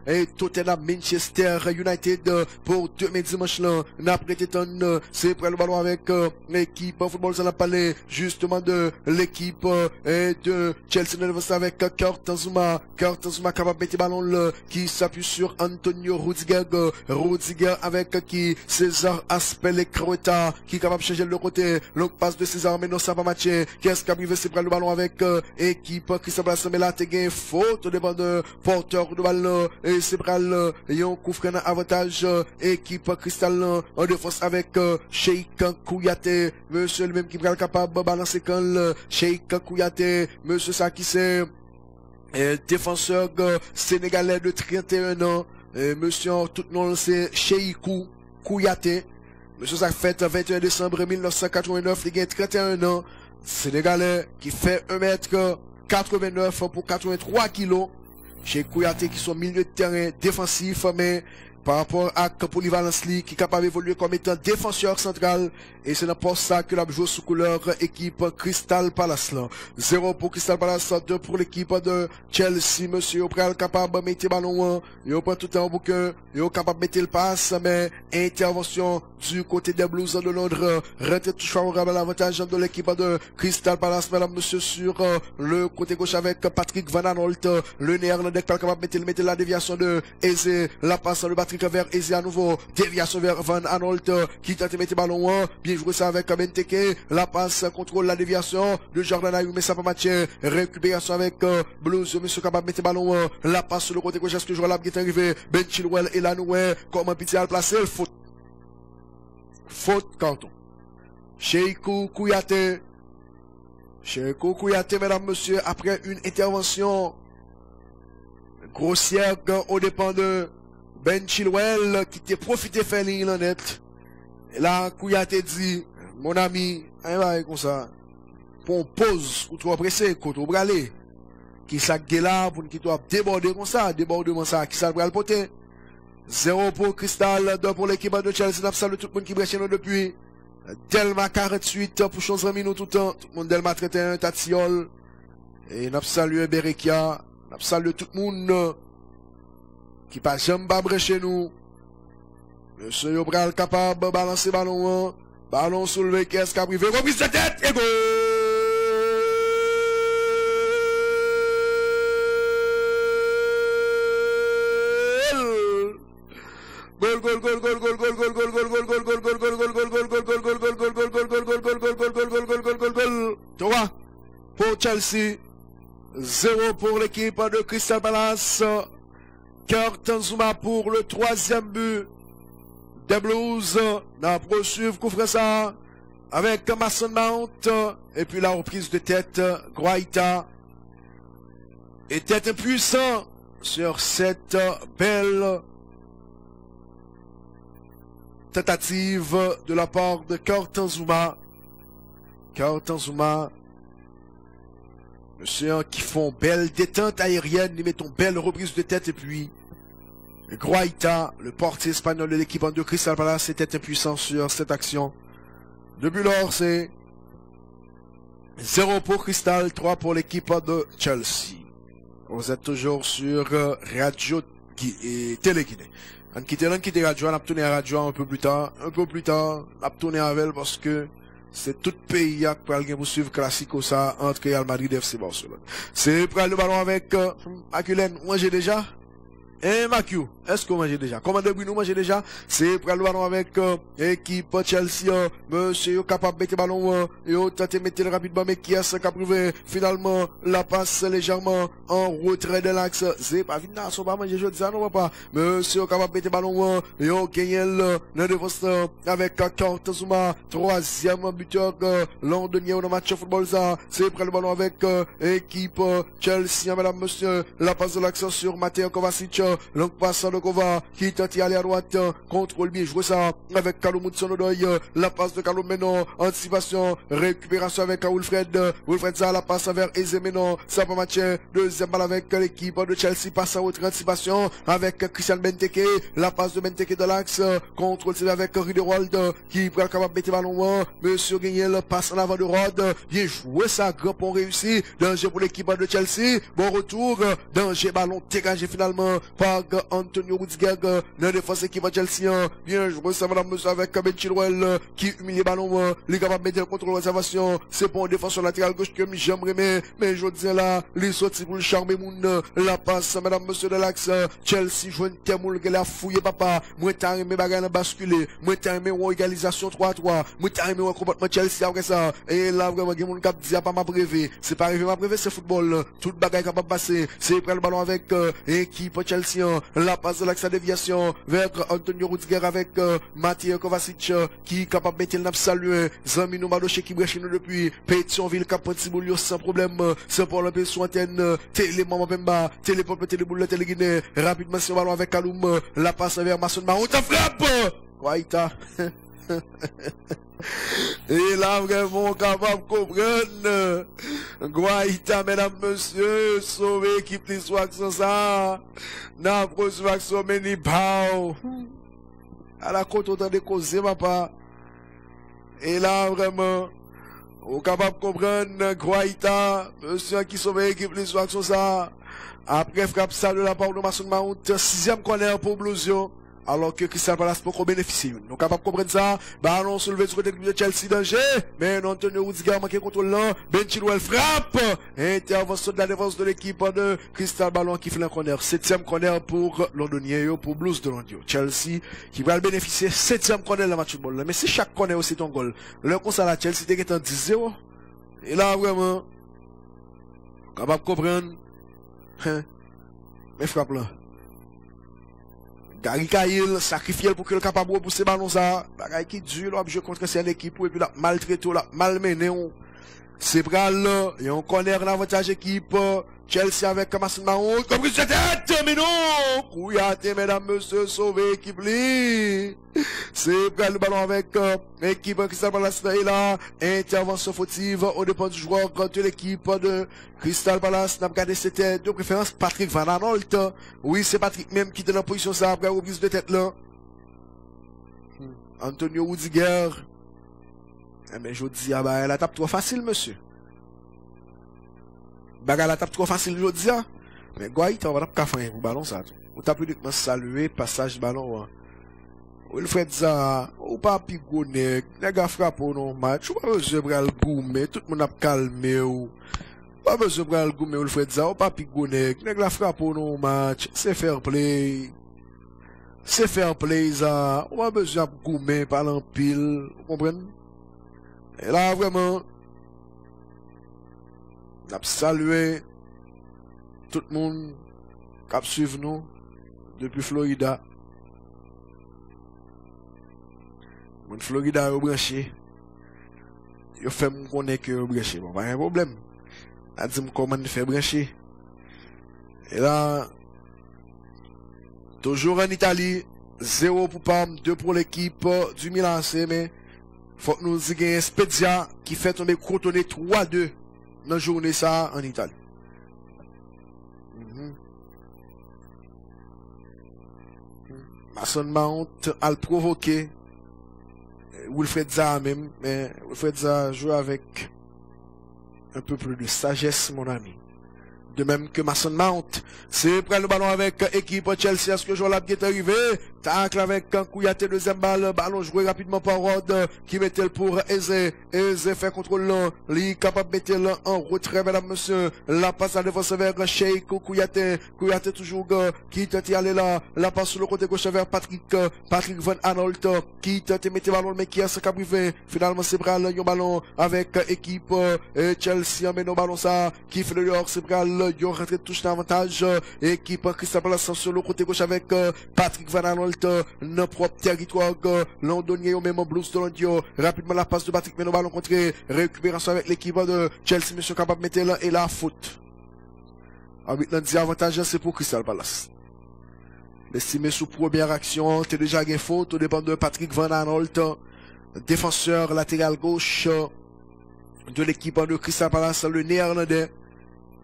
et Tottenham Manchester United pour demain dimanche là. N'a prêté ton c'est prêt le ballon avec l'équipe football ça n'a parlé justement de l'équipe de Chelsea avec Kurt Zouma capable de mettre le ballon là, qui s'appuie sur Antonio Rudiger avec qui César Azpilicueta qui est capable de changer de côté long passe de César mais non ça va matcher qu'est-ce qui arrive c'est prêt le ballon avec équipe qui s'appelle mais là t'es faute au dépend de porteur de balle et c'est bral et on couvre un avantage équipe Crystal en défense avec Sheikh Kouyaté monsieur le même qui est capable de balancer quand Sheikh Kouyaté monsieur ça qui c'est défenseur sénégalais de 31 ans. Monsieur, tout le nom c'est Cheikou Kouyaté. Monsieur, ça fait 21 décembre 1989, il a 31 ans. Sénégalais qui fait 1m89 pour 83 kg. Chez Kouyaté qui sont milieu de terrain défensif, mais par rapport à Polyvalence League qui est capable d'évoluer comme étant défenseur central. Et c'est n'importe ça que la joue sous couleur équipe Crystal Palace là. 0 pour Crystal Palace, 2 pour l'équipe de Chelsea. Monsieur, Opral capable de mettre le ballon, il prend tout le temps pour que, il est capable de mettre le passe, mais intervention du côté des Blues de Londres. Rentrée touche favorable à l'avantage de l'équipe de Crystal Palace, mesdames, monsieur, sur le côté gauche avec Patrick Van Aanholt, le néerlandais capable de mettre la déviation de Eze, la passe de Patrick vers Eze à nouveau, déviation vers Van Aanholt, qui tente de mettre le ballon, bien joué ça avec Benteke, la passe, contrôle la déviation de Jordan Ayew, mais ça pas matcher, récupération avec Blues, monsieur capable de mettre le ballon, la passe sur le côté gauche, est-ce que je vois là qui est arrivé, Ben Chilwell et la noué, comment Pitié a placé, le faute. Faute carton. Cheikou Kouyaté. Cheikou Kouyaté, mesdames, messieurs, après une intervention grossière au dépend de Ben Chilwell qui t'a profité faire ligne en net. Et là, Kouyaté dit, mon ami, comme ça, pour pause, ou tu vas presser, quand tu vas aller, qui s'est là, pour qu'il doit déborder comme ça, débordement ça, qui s'est le poté. 0 pour Crystal, 2 pour l'équipe de Chelsea. N'a salué tout le monde qui brèche depuis. Delma 48 pour changer minutes tout le temps. Tout le monde Delma 31, Tatiol. Et n'a salué Berekia. N'a salué tout le monde qui pas jamais brèche nous. Monsieur Yobral capable de balancer ballon. Ballon soulevé, qu'est-ce qu'a privé. Reprise de tête et go! Pour Chelsea, 0 pour l'équipe de Crystal Palace. Kurt Nzouma pour le 3e but des Blues. N'a poursuivre couvre ça avec Mason Mount. Et puis la reprise de tête, Guaita. Et tête impuissant sur cette belle tentative de la part de Kurt Nzouma. Kurt Nzouma, monsieur qui font belle détente aérienne, ils mettent une belle reprise de tête et puis Guaita, le portier espagnol de l'équipe de Crystal Palace, était impuissant sur cette action. Depuis lors, c'est 0 pour Crystal, 3 pour l'équipe de Chelsea. Vous êtes toujours sur Radio Télé-Guinée. On quitte Radio, on a tourné à Radio un peu plus tard, on a tourné avec elle parce que c'est tout pays qui va pour suivre Classico ça entre Real Madrid et FC Barcelone. C'est prendre le ballon avec Akulène, moi j'ai déjà. Makiou, est-ce qu'on mange déjà? Commandeur Bruno mange déjà? C'est prendre le ballon avec équipe Chelsea, monsieur capable de mettre le ballon, et tenté de mettre rapidement, mais qui a ce qu'a prouvé finalement la passe légèrement en retrait de l'axe. C'est pas vite, non, pas manger, je dis ça, non, pas. Monsieur capable de mettre le ballon, et on gagne le défense avec Kurt Nzouma, 3e buteur londonien au match de football, ça. C'est prendre le ballon avec équipe Chelsea, mesdames, monsieur, la passe de l'action sur Mateo Kovacic. Longue passe de Kova qui tente d'y aller à droite, contrôle bien joué ça avec Kalou Moutsonodoy, la passe de Kalou Menon, anticipation, récupération avec Wilfred ça, la passe vers Eze Menon, ça peut matcher, deuxième balle avec l'équipe de Chelsea, passe à haute anticipation avec Christian Benteke, la passe de Benteke de l'axe, contrôle c'est avec Riederwald qui pourra capable de mettre le ballon, monsieur Guignel passe en avant de Rod, bien joué ça, grand pont réussi, danger pour l'équipe de Chelsea, bon retour, danger ballon dégagé finalement par Antonio Rudiger, la défense équipe de Chelsea, bien joué ça madame monsieur avec Ben Chilwell qui humilie le ballon, les capables de mettre le contrôle d'observation, c'est pour une défense sur latéral gauche que j'aimerais mais je dis là, les sorties pour le charmer moun, la passe madame monsieur de l'axe, Chelsea joue une termoule qu'elle a fouillé papa, moi t'as aimé bagarre à basculer, moi t'as aimé une égalisation 3-3, moi t'as aimé un comportement Chelsea après ça, et là vraiment il y a mon cap dit pas ma prévé, c'est pas arrivé ma prévé c'est football, toute bagarre capable de passer, c'est prendre le ballon avec équipe Chelsea Chelsea. La passe de l'axe à déviation vers Antonio Rudiger avec Mathieu Kovacic qui est capable de mettre le saluer. Zamino Madoche qui brèche nous depuis Pétionville, Cap-Antiboulio sans problème. C'est pour l'empêcher sur antenne. Télé Maman Pemba, Télé Pop, Télé Boule, Télé Guinée. Rapidement sur ballon avec Kaloum. La passe vers Masson Mahon. Ta frappe! Guaita. Et là, vraiment, capable de comprendre. Guaita, mesdames, messieurs, sauver l'équipe l'histoire sans ça. N'a prochaine action, Meni Pau. À la côte, autant de causer, ma part. Et là, vraiment, on est capable de comprendre, Guaita, monsieur qui sauve l'équipe l'histoire sans ça. Après, frappe ça de la part de Masson Mount, 6e corner pour Bluesio. Alors que Crystal Palace peut bénéficier. Nous sommes capables de comprendre ça. Ballon soulevé du côté de Chelsea danger. Mais Antonio Rudiger manque le contrôle là. Ben Chilwell frappe. Intervention de la défense de l'équipe de Crystal Ballon qui fait un corner. 7e corner pour Londonien, pour Blues de Londres. Chelsea qui va bénéficier 7e corner dans le match de football. Mais c'est chaque corner aussi ton goal. Le constat la Chelsea était en 10-0. Et là vraiment, capable de comprendre. Mais frappe là. Gary Cahill, sacrifié pour que le capable de repousser ballon ça. Bagaille qui dure, l'objet contre c'est une équipe, et puis la maltraité, la malmené. C'est bral là, et on connaît l'avantage équipe. Chelsea avec Masson Mahon, comme que c'était, mais non! Kouyaté, mesdames, messieurs, sauvé équipe li. C'est bral le ballon avec l'équipe Crystal Palace et là, intervention fautive au dépend du joueur de l'équipe de Crystal Palace. N'a regardé c'était de préférence Patrick Van Aanholt. Oui, c'est Patrick même qui était dans la position ça après reprise de tête là. Antonio Rudiger. Mais je dis, ah bah, la tape trop facile, monsieur. Baga la tape trop facile, je dis, ah. Mais Guaita, on va pas faire un ballon ça. Ou t'as uniquement salué, passage ballon, ou il fait ça, ou pas pigonner, les gars frappent au match, ou pas besoin de le goumer, tout le monde a calmé, ou pas besoin de le goumer, ou il fait ça, ou pas pigonner, les gars frappent au match, c'est fair play. C'est fair play, ça. On a besoin de goumer, pas l'empile, vous comprenez? Et là, vraiment, on a salué tout le monde qui a suivi nous depuis Florida. Mon Florida est branché. Il fait me connaître que est branché. Bon, pas un problème. On a dit comment il fait brancher. Et là, toujours en Italie, 0 pour Parme, 2 pour l'équipe du Milan AC, mais faut que nous ayons un Spezia qui fait tomber Crotone 3-2 dans la journée ça en Italie. Masson Mount a provoqué Wilfried Zaha même, mais Wilfried Zaha joue avec un peu plus de sagesse, mon ami. De même que Masson Mount, c'est prendre le ballon avec équipe Chelsea, est-ce que Joël est arrivé? Tacle avec Kouyaté, deuxième balle, ballon joué rapidement par Rod, qui mettait pour Eze. Eze fait contrôle là, lui capable de mettre là en retrait, mesdames, messieurs. La passe à défense vers Sheik Kouyaté. Kouyaté toujours, qui tente aller là. La passe sur le côté gauche vers Patrick Van Aanholt, qui tente mettre le ballon, mais qui a ce cabrivé. Finalement, c'est bral, un ballon avec équipe Chelsea, mais non ballon ça, qui fait le dehors, c'est bral, il rentré touche d'avantage. Équipe Crystal Palace sur le côté gauche avec Patrick Van Aanholt. Dans propre territoire londonien au même Blues de Londres. Rapidement la passe de Patrick mais le ballon contré. Récupération avec l'équipe de Chelsea, monsieur capable de mettre là et la faute. Arbitre dit avantage c'est pour Crystal Palace. L'estimé sous première action, t'es déjà gain faute au dépend de Patrick Van Aanholt, défenseur latéral gauche de l'équipe de Crystal Palace, le néerlandais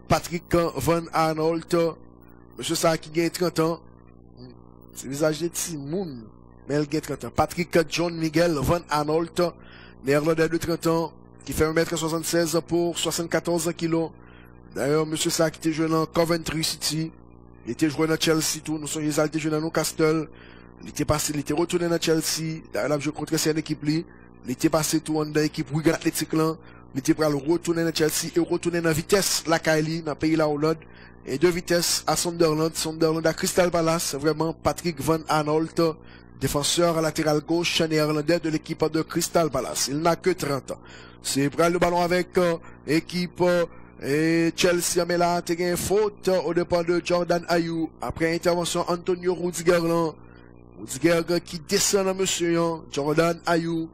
Patrick Van Aanholt. Monsieur ça qui gagne 30 ans. C'est visage de Timoun, mais elle gagne 30 ans. Patrick John Miguel Van Aanholt, néerlandais de 30 ans, qui fait 1m76 pour 74 kg. D'ailleurs, monsieur ça qui était joué dans Coventry City, il était joué dans Chelsea tout, nous sommes les altés joué dans Newcastle, il était passé, il était retourné dans Chelsea, d'ailleurs là, je contre c'est une équipe li, il était passé tout dans l'équipe Wigan Athletic là, il était pour retourner dans Chelsea et retourner dans Vitesse, la Kylie, dans le pays la Hollande. Et de vitesse à Sunderland à Crystal Palace, vraiment Patrick Van Aanholt, défenseur latéral gauche néerlandais de l'équipe de Crystal Palace. Il n'a que 30 ans. C'est prendre le ballon avec équipe Et Chelsea mais là, t'es une faute au départ de Jordan Ayew. Après intervention Antonio Rudiger là. Rudiger qui descend monsieur Jordan Ayew.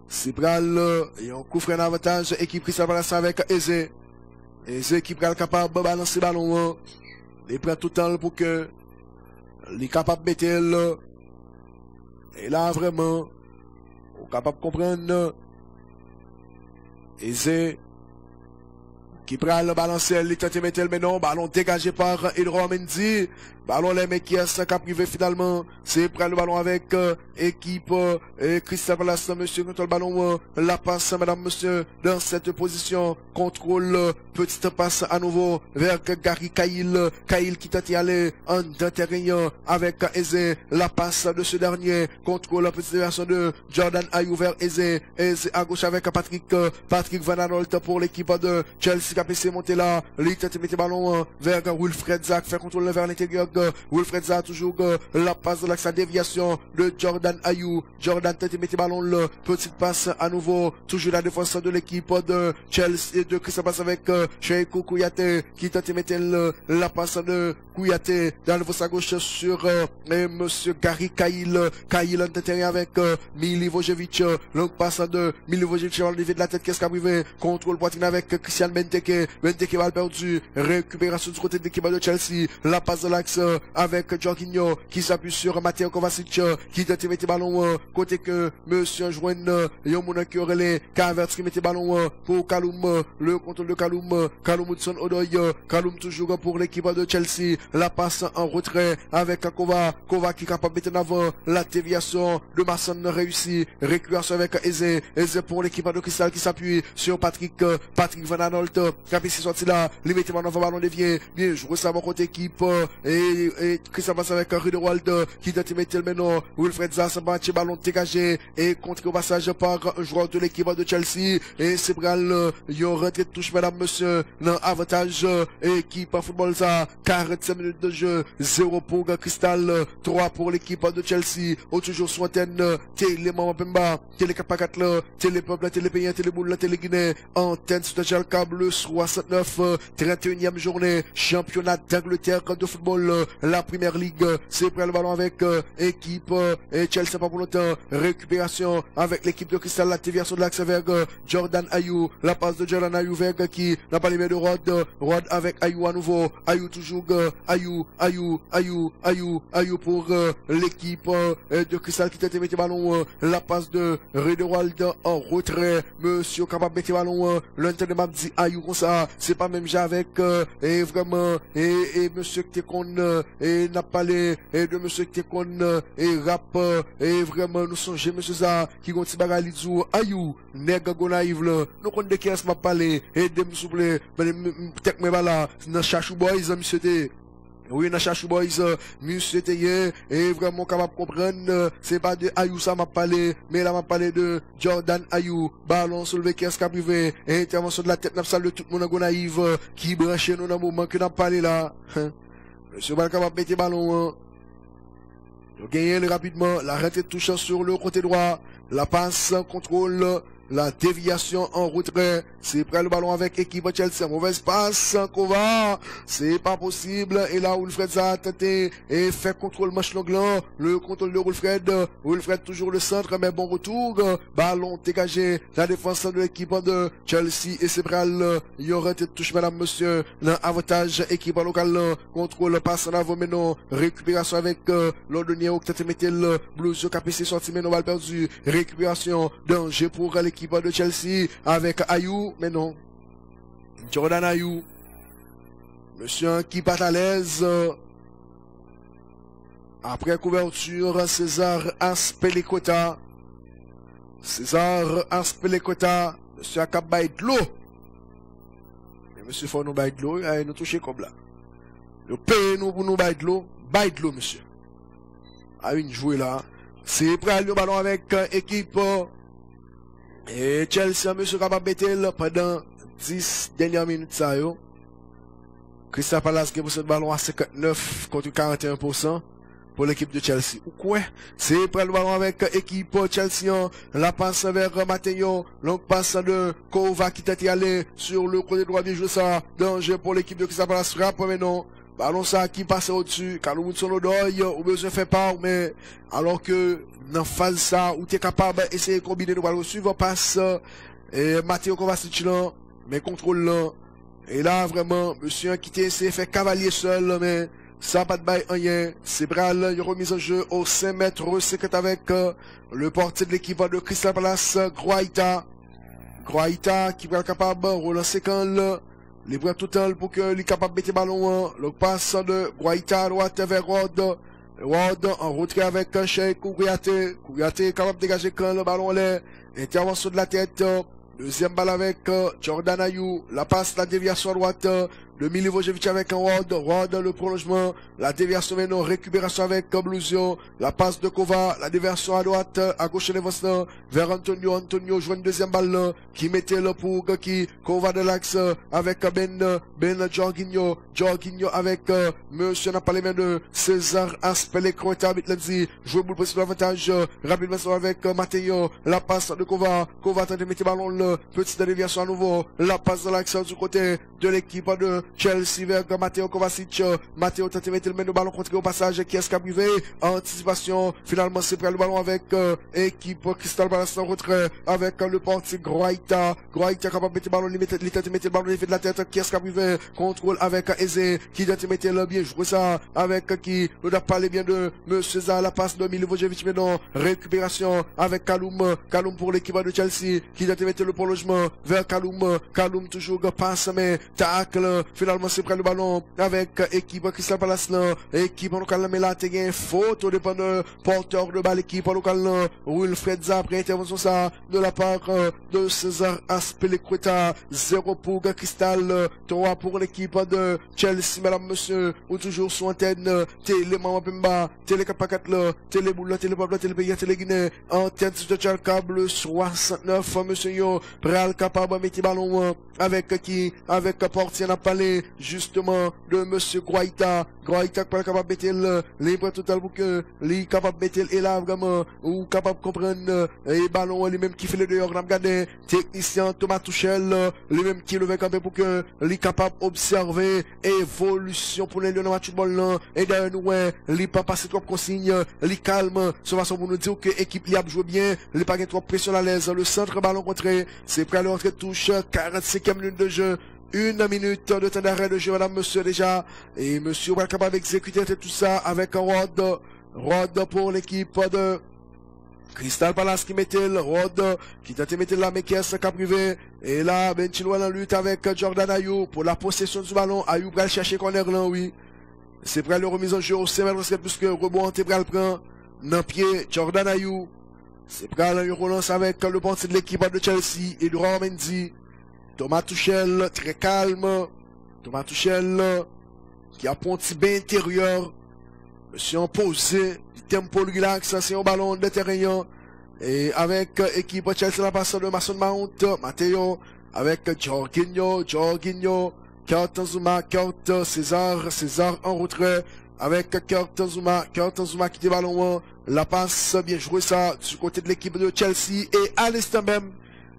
C'est pral un coup frein avantage équipe Crystal Palace avec Eze. Eze qui pral capable de balancer ballon. Il prend tout le temps pour que il est capable de mettre et là vraiment on est capable de comprendre Eze qui prend le balancer, il tente de mettre mais non, ballon dégagé par Edouard Mendy. Ballon les mecs qui est 5 privé finalement. C'est prendre le ballon avec équipe Crystal Palace, monsieur contre le ballon. La passe, madame, monsieur, dans cette position. Contrôle, petite passe à nouveau vers Gary Cahill. Cahill qui tente d'y aller en terrain avec Eze. La passe de ce dernier. Contrôle, petite version de Jordan Ayew vers Eze. Eze à gauche avec Patrick Van Aanholt pour l'équipe de Chelsea qui a passé monter là. Il tente de mettre le ballon vers Wilfred Zaha, fait contrôle vers l'intérieur. Wilfred Zaha toujours la passe de l'axe à déviation de Jordan Ayew. Jordan tente de mettre le ballon là. Petite passe à nouveau. Toujours la défense de l'équipe de Chelsea et de Crystal Palace avec Cheikhou Kouyaté qui tente de mettre la passe de Kouyaté dans le à gauche sur monsieur Gary Cahill. Cahill en terrain avec Milivojevic. Longue passe de Milivojevic dans le lever de la tête. Qu'est-ce qui a privé? Contrôle poitrine avec Christian Benteke. Benteke va le perdu. Récupération du côté de l'équipe de Chelsea. La passe de l'axe avec Jorginho qui s'appuie sur Mateo Kovacic qui tente de mettre le ballon côté que monsieur Jouen Yomuna qui aurait les Caverts qui met le ballon pour Kaloum. Le contrôle de Kaloum. Kaloum Hudson Odoi. Kaloum toujours pour l'équipe de Chelsea. La passe en retrait avec Kova. Kova qui est capable de mettre en avant la déviation de Masson réussi. Récupération avec Eze. Eze pour l'équipe de Crystal qui s'appuie sur Patrick Van Aanholt. Capissé sorti là. Il met le ballon dévié. Bien joué ça mon côté équipe. Et Crystal Palace avec Riederwald qui doit mettre le maintenant. Wilfred Zaha se bat, ballon dégagé et contré au passage par un joueur de l'équipe de Chelsea. Et c'est bral, il y a rentré de touche, mesdames, monsieur, dans avantage équipe football ça. 45 minutes de jeu, 0 pour Crystal, 3 pour l'équipe de Chelsea. Au toujours soixantaine, télé Maman Pemba, télé Capacat, télé Peuple, télé Paysan, télé Boule, télé Guinée, antenne sur câble 69, 31e journée, championnat d'Angleterre de football, la première ligue. C'est prêt le ballon avec équipe et Chelsea pas pour longtemps. Récupération avec l'équipe de Crystal, la déviation de l'axe vers Jordan Ayew. La passe de Jordan Ayew vers qui n'a pas les mains de Rod. Rod avec Ayew à nouveau. Ayew toujours Ayew pour l'équipe de Crystal qui tente de mettre le ballon. La passe de Riederwald en retrait. Monsieur capable de mettre le ballon. L'intérieur m'a dit Ayew comme ça. C'est pas même j'ai avec et vraiment et monsieur qui et n'a pas les et de monsieur qui et rap et vraiment nous songeons monsieur ça qui gonti bagali dou Ayew nèg gonaïve là nous connait qui est m'a parler et de me souple peut-être me là dans Chachou Boys monsieur té oui, dans Chachou Boys, monsieur Teye, et vraiment capable de comprendre, c'est pas de Ayew ça m'a parlé, mais là m'a parlé de Jordan Ayew, ballon soulevé qui est privé, intervention de la tête, n'a pas de tout le monde naïve, qui branche nous dans le moment que n'a parlé là. Monsieur Bal capable de mettre le ballon, gagner rapidement, la rentrée de touche sur le côté droit, la passe, contrôle, la déviation en retrait, c'est prêt le ballon avec équipe Chelsea, mauvaise passe, Kova, c'est pas possible, et là Wilfred Zaha a tenté, et fait contrôle match l'anglant, le contrôle de Wilfred toujours le centre, mais bon retour, ballon dégagé, la défense de l'équipe de Chelsea, et c'est prêt, il y aura été touche madame monsieur, l'avantage équipe locale, contrôle, passe en avant maintenant, récupération avec Londonien, qui tente de mettre le blouson capé sorti, mais non balle perdu, récupération, danger pour l'équipe de Chelsea avec Ayew, mais non. Jordan Ayew. Monsieur qui pas à l'aise. Après couverture, César Azpilicueta. César Azpilicueta. Monsieur Akabay de l'eau. Mais monsieur faut nous bailler de l'eau, il nous toucher comme là. Nous payons nous pour nous bailler de l'eau. Bailler de l'eau, monsieur. Ah oui, jouer là. C'est prêt le ballon avec équipe. Et Chelsea, monsieur capable de mettre pendant 10 dernières minutes ça yo. Crystal Palace qui possède le ballon à 59 contre 41%. pour l'équipe de Chelsea. Ou quoi? C'est près le ballon avec équipe Chelsea. La passe vers Matteo. Longue passe de Kova qui t'a allé sur le côté droit du jeu ça. Danger pour l'équipe de Crystal Palace. Frappe mais non. Ballon ça qui passe au-dessus. Kalou Hudson Odoi. Ou besoin fait part. Mais alors que dans phase ça, où tu es capable d'essayer de combiner le ballon suivant passe. Et Matteo Kovacic là. Mais contrôle là. Et là, vraiment, monsieur qui t'a essayé de faire cavalier seul, mais ça pas de bail rien. C'est Bral, il remise en jeu au 5 mètres, secret avec le portier de l'équipe de Crystal Palace, Guaita. Guaita qui va être capable de relancer quand les bras total pour que lui capable de mettre le ballon. Le passe de Guaita à droite vers Rod. Rod en retrait avec Cheikh Kouyaté. Kouyaté capable de dégager quand le ballon est. Intervention de la tête. Deuxième balle avec Jordan Ayou. La passe, la déviation à droite de Milivojevic avec un Rod. Rod, le prolongement. La déviation maintenant, récupération avec Blusio. La passe de Kova. La déviation à droite, à gauche de Vosna. Vers Antonio. Antonio joue une deuxième balle qui mettait le pour qui Kova de l'axe avec Ben Jorginho. Jorginho avec monsieur n'a pas les mains de César Aspellecro. Bitlenzi. Jouer boule possible avantage. Rapidement avec Matteo. La passe de Kova. Kova tente de mettre le ballon. Petite déviation à nouveau. La passe de l'action du côté de l'équipe de Chelsea vers Matteo Kovacic. Matteo tente de mettre le main de ballon contre au passage. Qui est-ce qui a privé? Anticipation. Finalement, c'est prêt le ballon avec équipe Crystal Palace en retrait avec le portier Guaita. Guaita capable de mettre le ballon, il tente de mettre le ballon, il fait de la tête. Qui est-ce qui a privé? Contrôle avec Eze. Qui tente de mettre le bien joué ça avec qui nous a parlé bien de monsieur César. La passe de Milivojevic maintenant. Récupération avec Kaloum. Kaloum pour l'équipe de Chelsea. Qui tente de mettre le prolongement vers Kaloum. Kaloum toujours passe mais tacle. Finalement c'est près le ballon avec équipe Crystal Palace là. Équipe locale mais là t'es une faute dépend de porteur de balle équipe locale là. Wilfred Zaha après intervention ça de la part de César Aspellecro. 0 pour Crystal, 3 pour l'équipe de Chelsea mesdames monsieur ou toujours sur antenne télé Maman Pemba télé Capacat là télé Boula télé Pablo télé Pays télé Guinée antenne de câble 69 monsieur yo pral capable de mettre ballon avec qui avec portier n'a parlé justement de monsieur Guaita. Guaita pas capable de mettre le libre total pour que lui capable de mettre et là vraiment ou capable de comprendre et ballon lui-même qui fait le dehors n'a regardé technicien Thomas Tuchel lui-même qui levé campé pour que lui capable observer évolution pour les Lions match football là et d'ailleurs nous lui pas passer trop consigne lui calme sur façon pour nous dire que équipe y a joué bien lui pas trop pression à l'aise le centre ballon contré c'est prêt à l'entrée de touche 45e minute de jeu. 1 minute de temps d'arrêt de jeu, madame, monsieur, déjà. Et monsieur va capable d'exécuter tout ça avec un Rod pour l'équipe de Crystal Palace qui mettait le Rod, qui t'a mettre la Mekes qui a privé. Et là, Ben Chilwell en lutte avec Jordan Ayou pour la possession du ballon. Ayou va chercher corner là, oui. C'est prêt à le remise en jeu au CML puisque rebond intégral prend. Dans pied, Jordan Ayou. C'est prêt à le relance avec le portier de l'équipe de Chelsea, Edouard Mendy. Thomas Tuchel, très calme. Thomas Tuchel, qui a ponti bien intérieur. Monsieur en posé, du tempo relax, c'est un ballon de terrain. Et avec équipe Chelsea, la passe de Mason Mount, Matteo, avec Jorginho, Kurt Zouma, César en retrait. Avec Kurt Zouma qui dit ballon, la passe, bien joué ça, du côté de l'équipe de Chelsea. Et à l'instant même,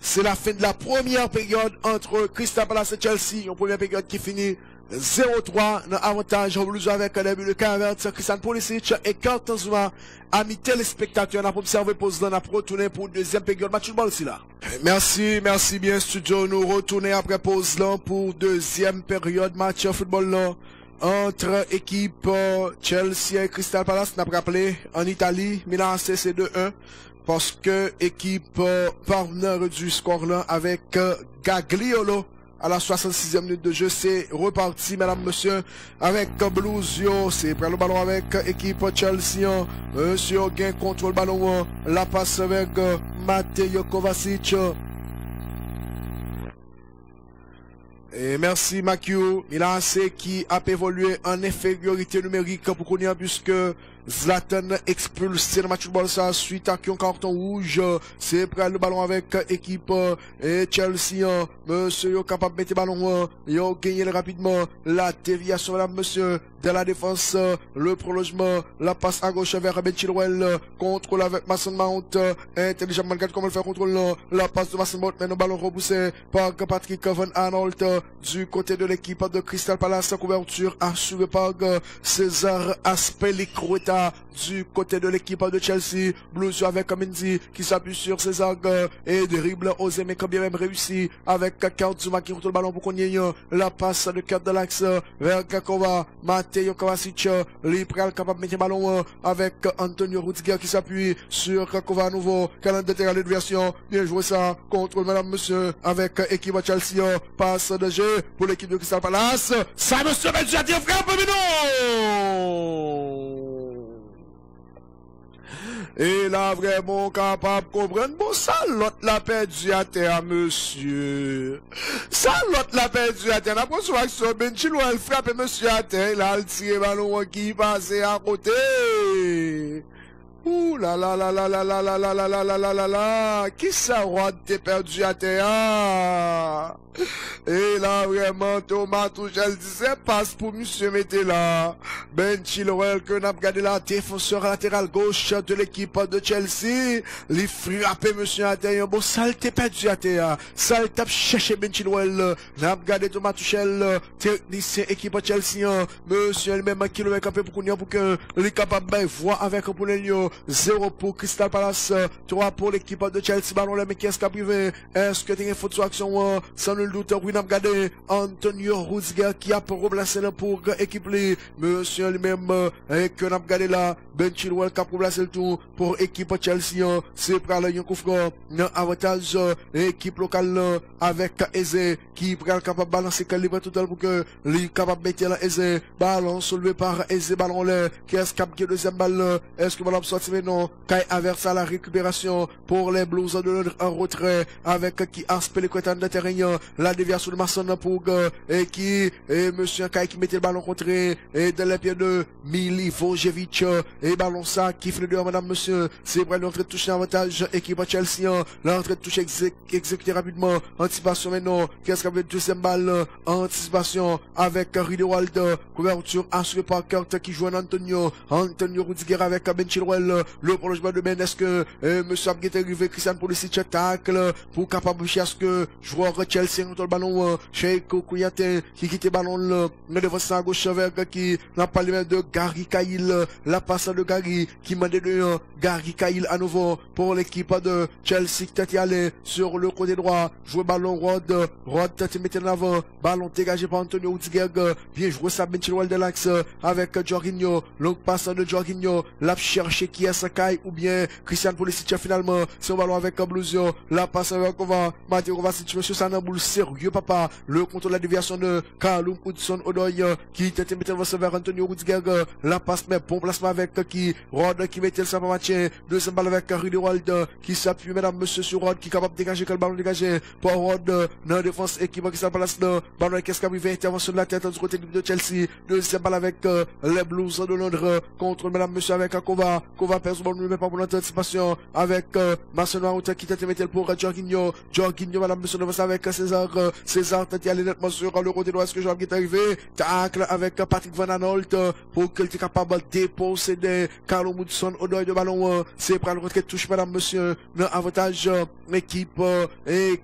c'est la fin de la première période entre Crystal Palace et Chelsea. Une première période qui finit 0-3 dans avantage en blouson avec un début de 40. Christian Pulisic et Kurt Zouma. Amis téléspectateurs, on a observé pause là, on a retourné pour deuxième période match football ici là. Merci bien studio. Nous retournons après pause là pour deuxième période match football là. Entre équipe Chelsea et Crystal Palace, on a rappelé en Italie, Milan AC c'est 2-1. Parce que équipe partenaire du score là avec Gagliolo à la 66e minute de jeu, c'est reparti mesdames, monsieur, avec Blusio, c'est prêt le ballon avec équipe Chelsea, monsieur Gain contrôle le ballon, la passe avec Matteo Kovacic. Et merci Mathieu, Milan AC qui a évolué en infériorité numérique pour qu'on y a puisque Zlatan expulsé dans le match de football ça suite à un carton rouge. C'est prêt le ballon avec équipe et Chelsea. Monsieur est capable de mettre le ballon. Il a gagné rapidement la déviation, madame, monsieur, de la défense. Le prolongement, la passe à gauche vers Ben Chilwell. Contrôle avec Mason Mount. Intelligemment, regarde comment il fait contrôle. La passe de Mason Mount, mais le ballon repoussé par Patrick Van Aanholt du côté de l'équipe de Crystal Palace. Couverture assurée par César Azpilicueta du côté de l'équipe de Chelsea. Blues avec Mendy qui s'appuie sur César et dribble osé mais quand bien même réussi avec Karduma qui retourne le ballon pour qu'on y ait la passe de cœur de l'axe vers Kakova. Matteo Kovacic, Lipral capable de mettre le ballon avec Antonio Rudiger qui s'appuie sur Kakova à nouveau. Calendrier de terrain d'éducation. Bien joué ça. Contrôle madame monsieur avec équipe de Chelsea. Passe de jeu pour l'équipe de Crystal Palace. Ça monsieur Benjamin frappe mais non. Et là, vraiment capable de comprendre, bon, ça, l'autre l'a perdu à terre, monsieur. Ça, l'autre l'a perdu à terre. Après, sur l'action, Ben Chilwell frappe monsieur à terre, il a tiré le ballon qui passait à côté. Ouh là là là là là là là là là là là là là là. Qui ça, Rod, t'es perdu à terre? Et là, vraiment, Thomas Tuchel disait, passe pour monsieur mettez là. Ben Chilwell, que n'a regardé la défenseur latéral gauche de l'équipe de Chelsea. Les frappé monsieur à terre. Bon, ça, il t'est perdu à terre. Ça, il tape chercher Ben Chilwell. N'a regardé Thomas Tuchel, technicien équipe de Chelsea. Monsieur, lui-même, qui le met capé pour que il est capable de voir avec pour les 0 pour Crystal Palace, 3 pour l'équipe de Chelsea. Ballon, mais qui est-ce qui a privé? Est-ce que tu as une faute sur action? Sans nul doute, oui, n'a regardé Antonio Rudiger qui a remplacé là pour équipe les monsieur lui-même, et que n'a regardé là, Ben Chilwell qui a remplacé le tout pour équipe Chelsea. C'est pour aller un coup franc, avantage équipe locale avec Eze qui est capable de balancer calibre total pour que les capable de mettre là Eze. Ballon soulevé par Eze, ballon là, qui est-ce qui a le deuxième balle? Est-ce que ballon sorti mais non? Kai averse à la récupération pour les Blues de Londres en retrait avec qui aspect les côtés de terrain. La déviation de Masson pour et qui et monsieur Kai qui mettait le ballon contré et dans les pieds de Milivojevic et ballon ça qui fait le dehors madame monsieur. C'est vrai l'entrée de touche avantage équipe Chelsea. L'entrée de touche exécutée rapidement. Anticipation maintenant. Qu'est-ce qu'avec deuxième balle? Anticipation avec Ridewald. Couverture assurée par Kurt qui joue Antonio Rudiger avec Ben Chilwell. Le prolongement de Ben, est-ce que monsieur Abguet est arrivé, Christian Pulisic tacle pour capable de à ce que joueur Chelsea contre le ballon Sheikh Kouyaté qui quitte le ballon le défenseur à gauche vers qui n'a pas le même de Gary Cahill. La passe de Gary qui m'a donné Gary Cahill à nouveau pour l'équipe de Chelsea qui t'a allé sur le côté droit. Jouer ballon Rod t'a mis en avant. Ballon dégagé par Antonio Rudiger. Bien joué ça Ben Chilwell de l'axe avec Jorginho. Longue passe de Jorginho. La chercher qui est Sakai ou bien Christian Pulisic finalement. C'est un ballon avec Blusio. La passe avec Kova. Matteo Kovacic, monsieur Sanamboul sérieux papa. Le contrôle de la déviation de Callum Hudson-Odoi qui t'a mis en vers Antonio Rudiger. La passe mais bon placement avec qui Rod qui mettait le simple match. Deuxième balle avec Ridewald qui s'appuie mesdames monsieur sur Rod qui est capable de dégager quel ballon dégagé pour Rod dans la défense équipe qui s'appelle là. Ballon qu'est-ce qui a intervention de la tête du côté de Chelsea. Deuxième balle avec les Blues de Londres contre mesdames monsieur avec Kova perd son ballon mais pas pour l'anticipation avec Mason Mount qui t'a mis pour Jorginho madame monsieur devant ça avec César t'a allé nettement sur le côté droit. Est-ce que Jean qui est arrivé tacle avec Patrick Van Aanholt pour qu'il soit capable de déposséder Callum Hudson-Odoi de ballon. C'est pour le retrait de touche madame monsieur dans avantage équipe et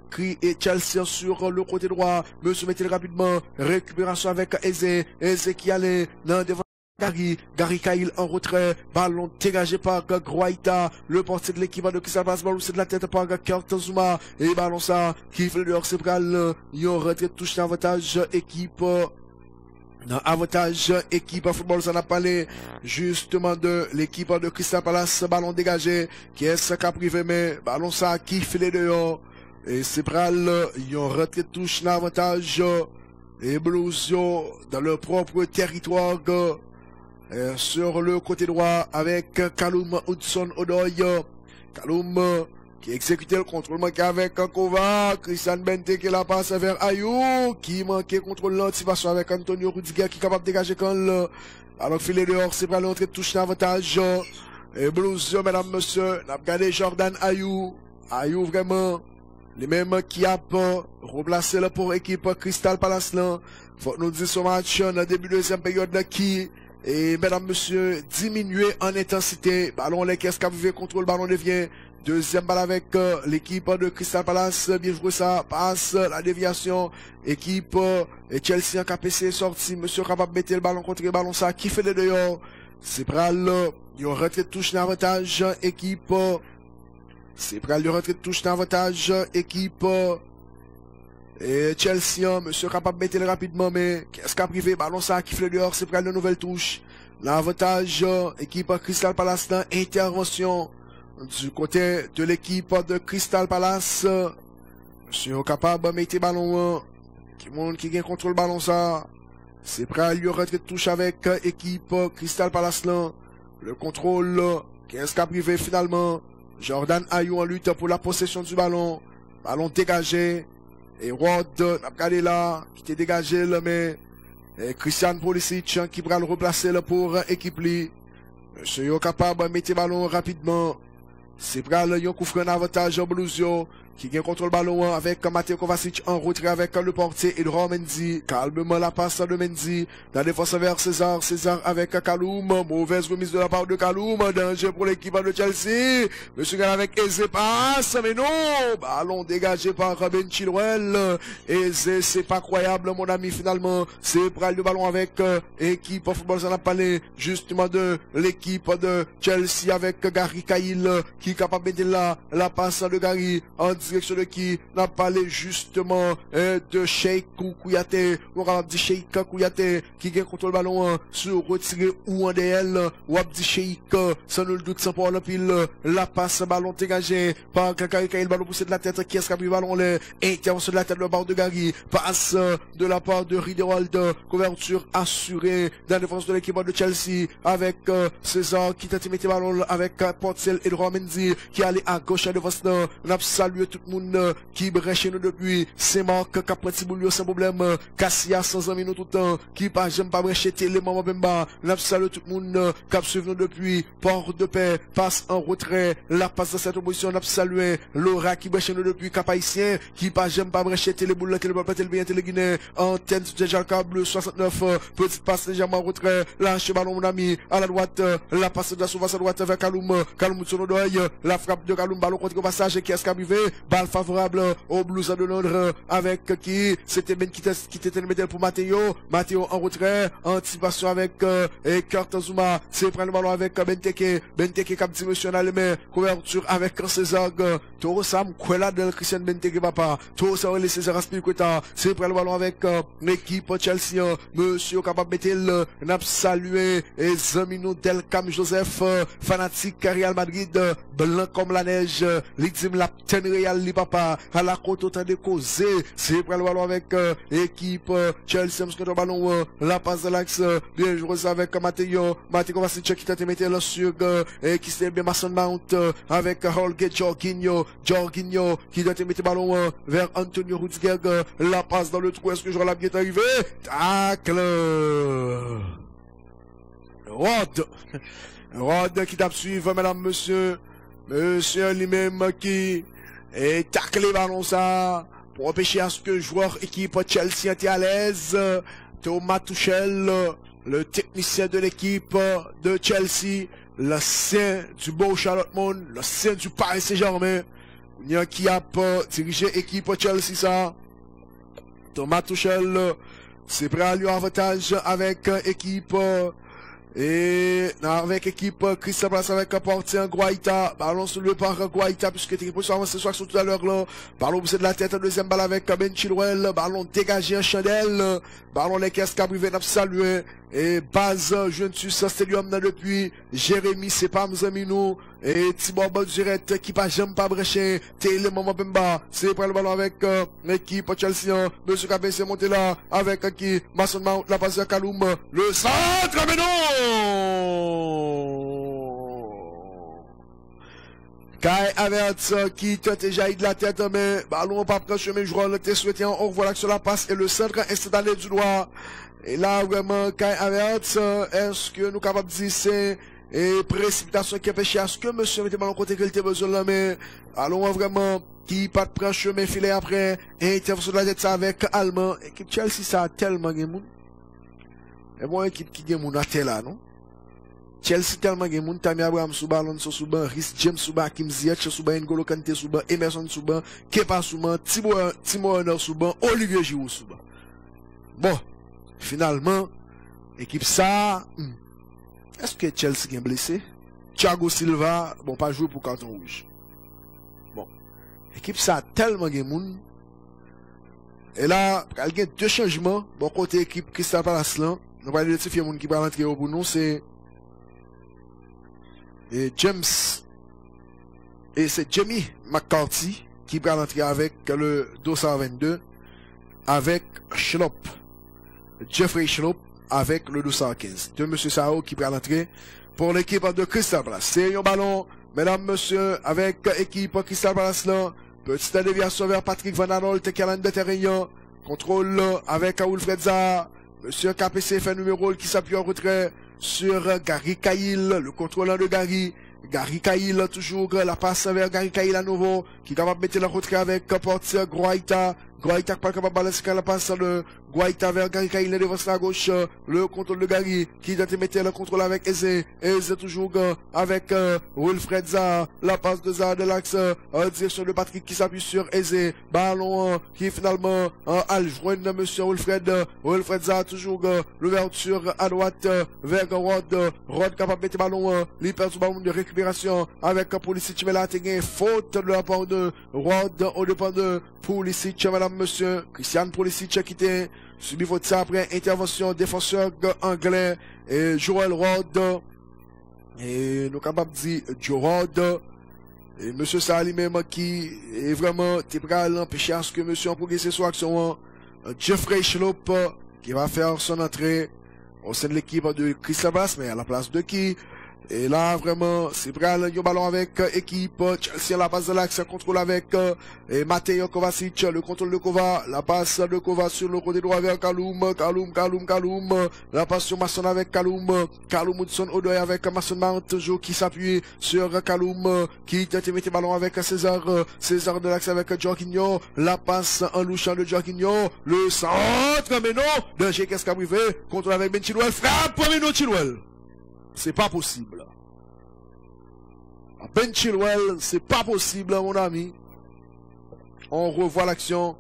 Chelsea sur le côté droit. Monsieur mettez rapidement récupération avec Eze qui allait dans devant Gary Cahill en retrait, ballon dégagé par Guaita, le portier de l'équipe de Crystal Palace, ballon c'est de la tête par Kurt Zouma, et ballon ça qui fait le dehors cébral, il y a un retrait de touche d'avantage équipe. Avantage équipe football, ça n'a pas parlé justement de l'équipe de Crystal Palace, ballon dégagé, qui est ce qu'a privé, mais ballon ça qui fait les dehors, et c'est pral, il y a un retrait de touche d'avantage, et Blues dans leur propre territoire, sur le côté droit avec Callum Hudson-Odoi. Callum qui exécutait le contrôle manqué avec Kova, Christian Bente qui la passe vers Ayou, qui manquait contrôle l'anticipation avec Antonio Rudiger qui est capable de dégager quand le alors filet dehors, c'est pour l'entrée de touche d'avantage. Et Blues, mesdames, messieurs, on a regardé Jordan Ayou. Ayou vraiment, les mêmes qui a replacé là pour équipe Crystal Palace là. Faut nous dire ce match dans le début de deuxième période là qui et mesdames, messieurs, diminué en intensité. Ballon les caisses qui contrôle, ballon devient deuxième balle avec l'équipe de Crystal Palace. Bien joué ça, passe la déviation. Équipe et Chelsea en KPC sorti. Monsieur capable de mettre le ballon contre le ballon ça qui fait le dehors. C'est pral, il y a rentré de touche d'avantage équipe. C'est pral de rentré de touche d'avantage équipe. Et Chelsea, monsieur capable de mettre le rapidement, mais qu'est-ce qu'a privé? Ballon ça qui fait le dehors, c'est pral de nouvelle touche. L'avantage équipe Crystal Palace dans intervention. Du côté de l'équipe de Crystal Palace, monsieur capable de mettre le ballon, qui gagne contrôle le ballon ça. C'est prêt à lui rentrer de touche avec équipe Crystal Palace là. Le contrôle, qu'est-ce qu'a privé finalement? Jordan Ayou en lutte pour la possession du ballon. Ballon dégagé. Et Rod, n'a pas là, qui était dégagé là, mais Christian Pulisic qui va le replacer là pour équipe li. Monsieur est capable de mettre le ballon rapidement. C'est prêt à lui couvrir un avantage au Bluesio. Qui gagne contrôle ballon avec Mateo Kovacic en retrait avec le portier Edouard Mendy. Calmement la passe de Mendy. La défense vers César. César avec Kaloum. Mauvaise remise de la part de Kaloum. Danger pour l'équipe de Chelsea. Monsieur Gall avec Eze passe. Mais non. Ballon dégagé par Ben Chilwell. Eze, c'est pas croyable mon ami finalement. C'est prêt le ballon avec équipe football. Ça n'a pas parlé justement de l'équipe de Chelsea avec Gary Cahill qui est capable de mettre la passe de Gary en direction de qui n'a parlé justement de Sheikh Kouyaté, on va dire Sheikh Kouyaté qui gagne contre le ballon sur retirer ou en DL ou dit Sheikh sans nul doute sans pour pile la passe ballon dégagé par Kakari le ballon poussé de la tête qui est-ce qu'a pris le ballon les intervention de la tête le ballon de Gary passe de la part de Riederwald couverture assurée dans la défense de l'équipe de Chelsea avec César qui t'a mis le ballon avec Portiel et Mendy qui allait à gauche à défense on a salué tout le monde qui brèche nous depuis Saint-Marc Capati Boulio sans problème Cassia sans amis nous tout le temps qui pas j'aime pas brèche télé maman Bemba on a salué tout le monde qui suivi nous depuis Port de Paix passe en retrait la passe de cette opposition on a salué Laura qui brèche nous depuis Cap Haïtien qui pas j'aime pas brèche télé boule télé pas télé bien télé Guinée antenne déjà le câble 69 petite passe légèrement en retrait lâche ballon mon ami à la droite la passe de la souveraine à droite vers Kaloum sur le doigt la frappe de Kaloum ballon contre le passage qui est-ce qui arrivé balle favorable au Blues de Londres avec qui c'était Ben qui était le médaille pour Matteo en retrait anticipation avec Kurt Zuma c'est prendre le ballon avec Benteke cap dimensionnel mais couverture avec César Toro Sam Kwela de Christian Benteke papa Toro ça les César Aspilicueta c'est prendre le ballon avec l'équipe Chelsea monsieur capable mettre le n'a salué et Zamino Del Cam Joseph fanatique Real Madrid blanc comme la neige l'ixim la Real li papa à la côte autant de causer c'est prendre le ballon avec équipe Chelsea parce que le ballon la passe de l'axe bien joué avec Mateo Kovacic qui t'a mis là sur et qui s'est bien Mason Mount avec Holger Jorginho qui doit mettre le ballon vers Antonio Rudiger la passe dans le trou est-ce que je la bien arrivé tacle Rod qui tape suivre mesdames monsieur lui-même qui et tacle les ballons ça pour empêcher à ce que le joueur équipe Chelsea était à l'aise. Thomas Tuchel, le technicien de l'équipe de Chelsea, l'ancien du Borussia Dortmund, l'ancien du Paris Saint-Germain, qui a dirigé l'équipe Chelsea ça. Thomas Tuchel, c'est prêt à lui avantage avec équipe et avec équipe Crystal Palace avec un portier Guaita, ballon soulevé par Guaita puisque l'équipe peut avancer ce soir tout à l'heure là, ballon poussé de la tête, deuxième balle avec Ben Chilwell, ballon dégagé en chandelle, ballon les caisses Cabrivé n'a salué et base Juventus Stadium depuis Jérémy c'est pas Mzaminou et Thibaut Direct qui pas jamais pas brêché Télé Maman Bemba c'est prendre le ballon avec l'équipe Chelsea monsieur Capé c'est monté là avec qui Mason Mount la passe à Kaloum le centre mais non Kai Havertz qui tente jaillit de la tête, mais ballon pas près chemin, joueur le souhaité, on revoit l'action la passe et le centre instantané du droit. Et là, vraiment, Kai Havertz, est-ce que nous sommes capables de dire c'est précipitation qui a péché? Est-ce que monsieur mettait ballon côté qu'il était besoin là, mais allons vraiment, qui pas de prendre chemin filet après, et intervention de la tête ça avec Allemand. Équipe Chelsea, ça a tellement de monde. Et bon, équipe qui gagne mon tel là, non? Chelsea tellement de monde, Tammy Abraham sous ballon, sous ban, Rhys James sous ban, Hakim Ziyech sous ban, N'Golo Kanté sous ban, Emerson sous ban, Kepa sous ban, Timo Werner sous ban, Olivier Giroud sous ban. Bon, finalement, équipe ça, est-ce que Chelsea est blessé? Thiago Silva, bon, pas joué pour carton rouge. Bon, équipe ça tellement de monde. Et là, il y a deux changements. Bon, côté équipe Crystal Palace là, on va identifier les gens qui va rentrer au bout. Non, c'est James et c'est Jamie McCarthy qui va rentrer avec le 222 avec Schlopp, Jeffrey Schlopp avec le 215. Deux monsieur Sao qui va rentrer pour l'équipe de Crystal Palace. C'est un ballon, mesdames, messieurs, avec l'équipe Crystal Palace là. Petite déviation vers Patrick Van Aanholt qui a l'un de terrain. Contrôle avec Wilfried Zaha. Monsieur KPC fait numéro qui s'appuie en retrait sur Gary Cahill. Le contrôleur de Gary. Gary Cahill toujours la passe vers Gary Cahill à nouveau. Qui est capable de mettre le retrait avec portier Guaita. Guaita pas capable de balancer la passe de Guaita vers Gary Cahill devant la gauche. Le contrôle de Gary qui doit mettre le contrôle avec Eze. Eze toujours avec Wilfried Zaha. La passe de Zaha de l'axe en direction de Patrick qui s'appuie sur Eze. Ballon qui finalement a le joint de monsieur Wilfried. Wilfried Zaha toujours l'ouverture à droite vers Rod. Rod capable de mettre le ballon. Il perd ce ballon de récupération avec Pulisic. Mais là, il y a une faute de la part de Rod au dépend de Pulisic, madame, monsieur. Christian Pulisic qui était subi faute ça après intervention défenseur anglais et Joel Rod. Et nous capables de dire Joe Rod. Et monsieur Sali même qui est vraiment prêt l'empêcher à ce que monsieur en progresse sur action. Jeffrey Schlopp qui va faire son entrée au sein de l'équipe de Crystal Palace, mais à la place de qui? Et là, vraiment, c'est prêt le ballon avec équipe Chelsea à la base de l'axe, contrôle avec Mateo Kovacic, le contrôle de Kova, la passe de Kova sur le côté droit vers Kaloum, la passe sur Mason avec Kaloum Hudson Odoi avec Mason Mount, toujours qui s'appuie sur Kaloum, qui tente de mettre le ballon avec César de l'axe avec Jorginho, la passe en louchant de Jorginho, le centre, mais non, danger qu'est-ce qu'a privé, contrôle avec Ben Chilwell, frappe, mais non Chilwell. C'est pas possible. Ben Chilwell, c'est pas possible, mon ami. On revoit l'action.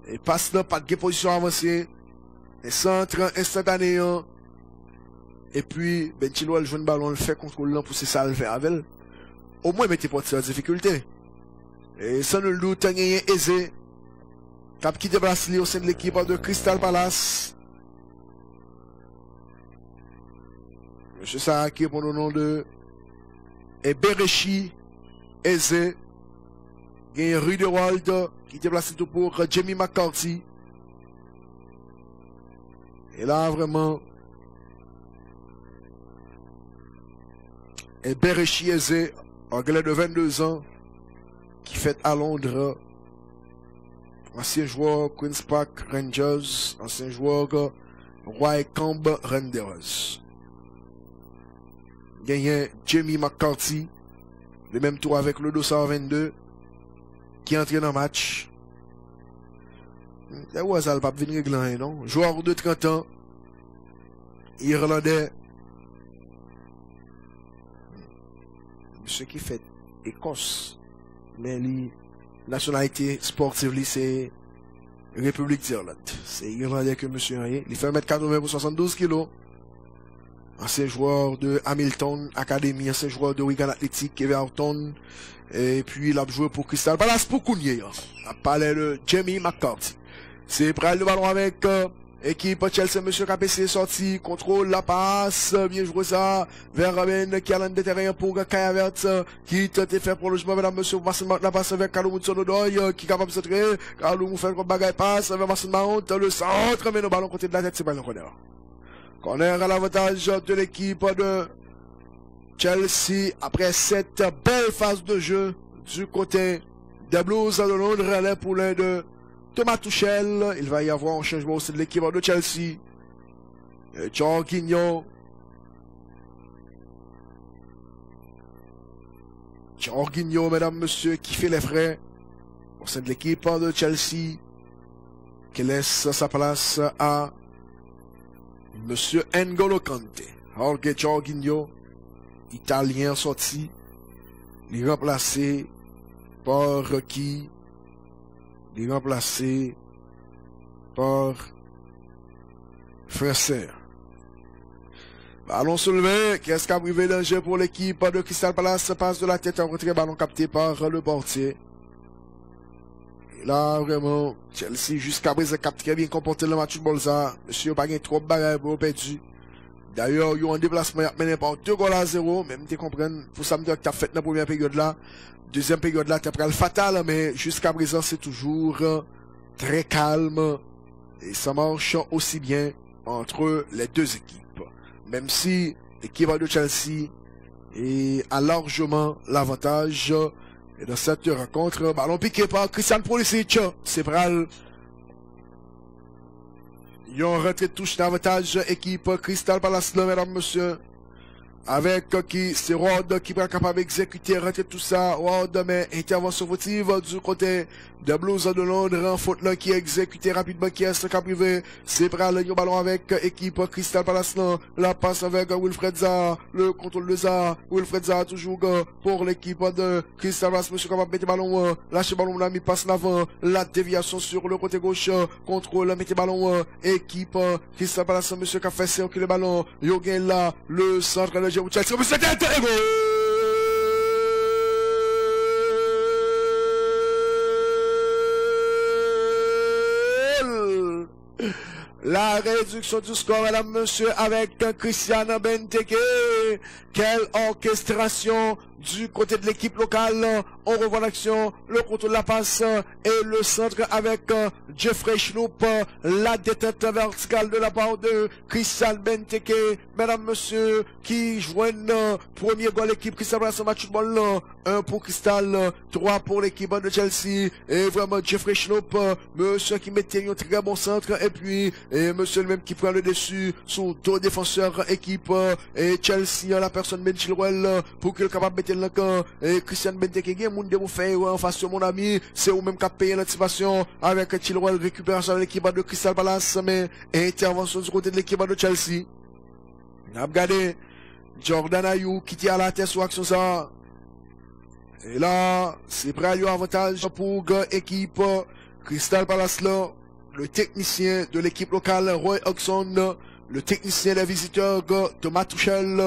Et passe là, pas de position avancée. Et centre instantané. Et puis, Ben Chilwell joue le ballon, le fait contrôle là, pousser ça, le fait avec. Au moins, mettez pas de difficulté. Et sans le doute, il y a aisé. Cap qui déplace au sein de l'équipe de Crystal Palace. Monsieur Saha qui est pour le nom de Berechi Eze. Il y a Ruderwald qui est placé tout pour Jamie McCarthy. Et là, vraiment, et Berechi Eze, anglais de 22 ans, qui fait à Londres, ancien joueur Queen's Park Rangers, ancien joueur Wycombe Wanderers. Gagné Jamie McCarthy, le même tour avec le 222, qui entre dans le match. C'est où ça le pape venir régler, non? Joueur de 30 ans, irlandais. Ce qui fait Écosse, mais la nationalité sportive, c'est République d'Irlande. C'est irlandais que monsieur rien. Il fait 1m80 pour 72 kilos. Ancien joueur de Hamilton Academy, ancien joueur de Wigan Athletic, Everton, et puis il a joué pour Crystal Palace pour Kounier. On a parlé de Jamie McCarthy. C'est prêt le ballon avec équipe Chelsea, monsieur KPC sorti, contrôle la passe, bien joué ça, vers Ben qui a l'un de terrain pour Kai Havertz, qui tente de faire prolongement, mesdames, monsieur, Mason Mount, la passe avec Kaloum Hudson Odoi, qui est capable de centrer, Kaloum fait comme bagaille passe, avec Mason Mount, le centre, mais le ballon côté de la tête, c'est pas le corner. Corner à l'avantage de l'équipe de Chelsea, après cette belle phase de jeu du côté des Blues de Londres, les poulains de Thomas Tuchel. Il va y avoir un changement aussi de l'équipe de Chelsea. Jorginho. Jorginho, mesdames, messieurs, qui fait les frais au sein de l'équipe de Chelsea, qui laisse sa place à monsieur N'Golo Kanté. Jorge Jorginho, italien sorti, il est remplacé par qui? Il est remplacé par Français. Ballon soulevé, qu'est-ce qu'a privé danger pour l'équipe de Crystal Palace, passe de la tête en retrait, ballon capté par le portier. Et là, vraiment, Chelsea jusqu'à présent cap très bien comporté le match de Bolsa. Monsieur pas gagné trop de bagages pour perdu. D'ailleurs, il y a un déplacement mené par 2-0, même tu comprends, pour ça me dire que tu as fait dans la première période là. Deuxième période là, tu as pris le fatal, mais jusqu'à présent, c'est toujours très calme. Et ça marche aussi bien entre les deux équipes. Même si l'équipe de Chelsea a largement l'avantage. Et dans cette rencontre, ballon piqué par Christian Pulisic. C'est Pral. Ils ont rentré de touche d'avantage. Équipe Crystal Palace, mesdames, messieurs. Avec qui c'est Ward qui va être capable d'exécuter, rentrer tout ça. Ward, mais intervention fautive du côté de Blues de Londres. En faute là qui est exécuté rapidement, qui est ce cap privé. C'est Pral, le ballon avec équipe Crystal Palace. La passe avec Wilfred Zaha. Le contrôle de Zaha. Wilfred Zaha toujours pour l'équipe de Crystal Palace. Monsieur capable de mettre ballon. Lâcher ballon là, mi passe en avant. La déviation sur le côté gauche. Contrôle, mettez ballon. Équipe Crystal Palace. Monsieur qui a fait circuler le ballon. Yogen là. Le centre de Chelsea. Monsieur Tete. Goal! La réduction du score, mesdames, messieurs, avec Christian Benteke. Quelle orchestration du côté de l'équipe locale. On revoit l'action, le contrôle de la passe et le centre avec Jeffrey Schlupp. La détente verticale de la part de Christian Benteke. Mesdames, messieurs, qui joignent premier goal l'équipe Crystal Palace au match de football. 1 pour Crystal, 3 pour l'équipe de Chelsea. Et vraiment Jeffrey Schlupp, monsieur qui mettait un très bon centre. Et puis, monsieur le même qui prend le dessus sous deux défenseurs équipe. Et Chelsea, la personne Ben Chilwell, pour qu'il soit capable de mettre le camp. Et Christian Benteke, monde de vous faire en face de mon ami, c'est vous même qui a payé l'anticipation avec Chilwell, récupération de l'équipe de Crystal Palace, mais intervention du côté de l'équipe de Chelsea. On a regardé Jordan Ayew qui tient à la tête sur action ça. Et là, c'est prêt à lui avantage pour l'équipe Crystal Palace là. Le technicien de l'équipe locale, Roy Hodgson, le technicien des visiteurs, Thomas Tuchel.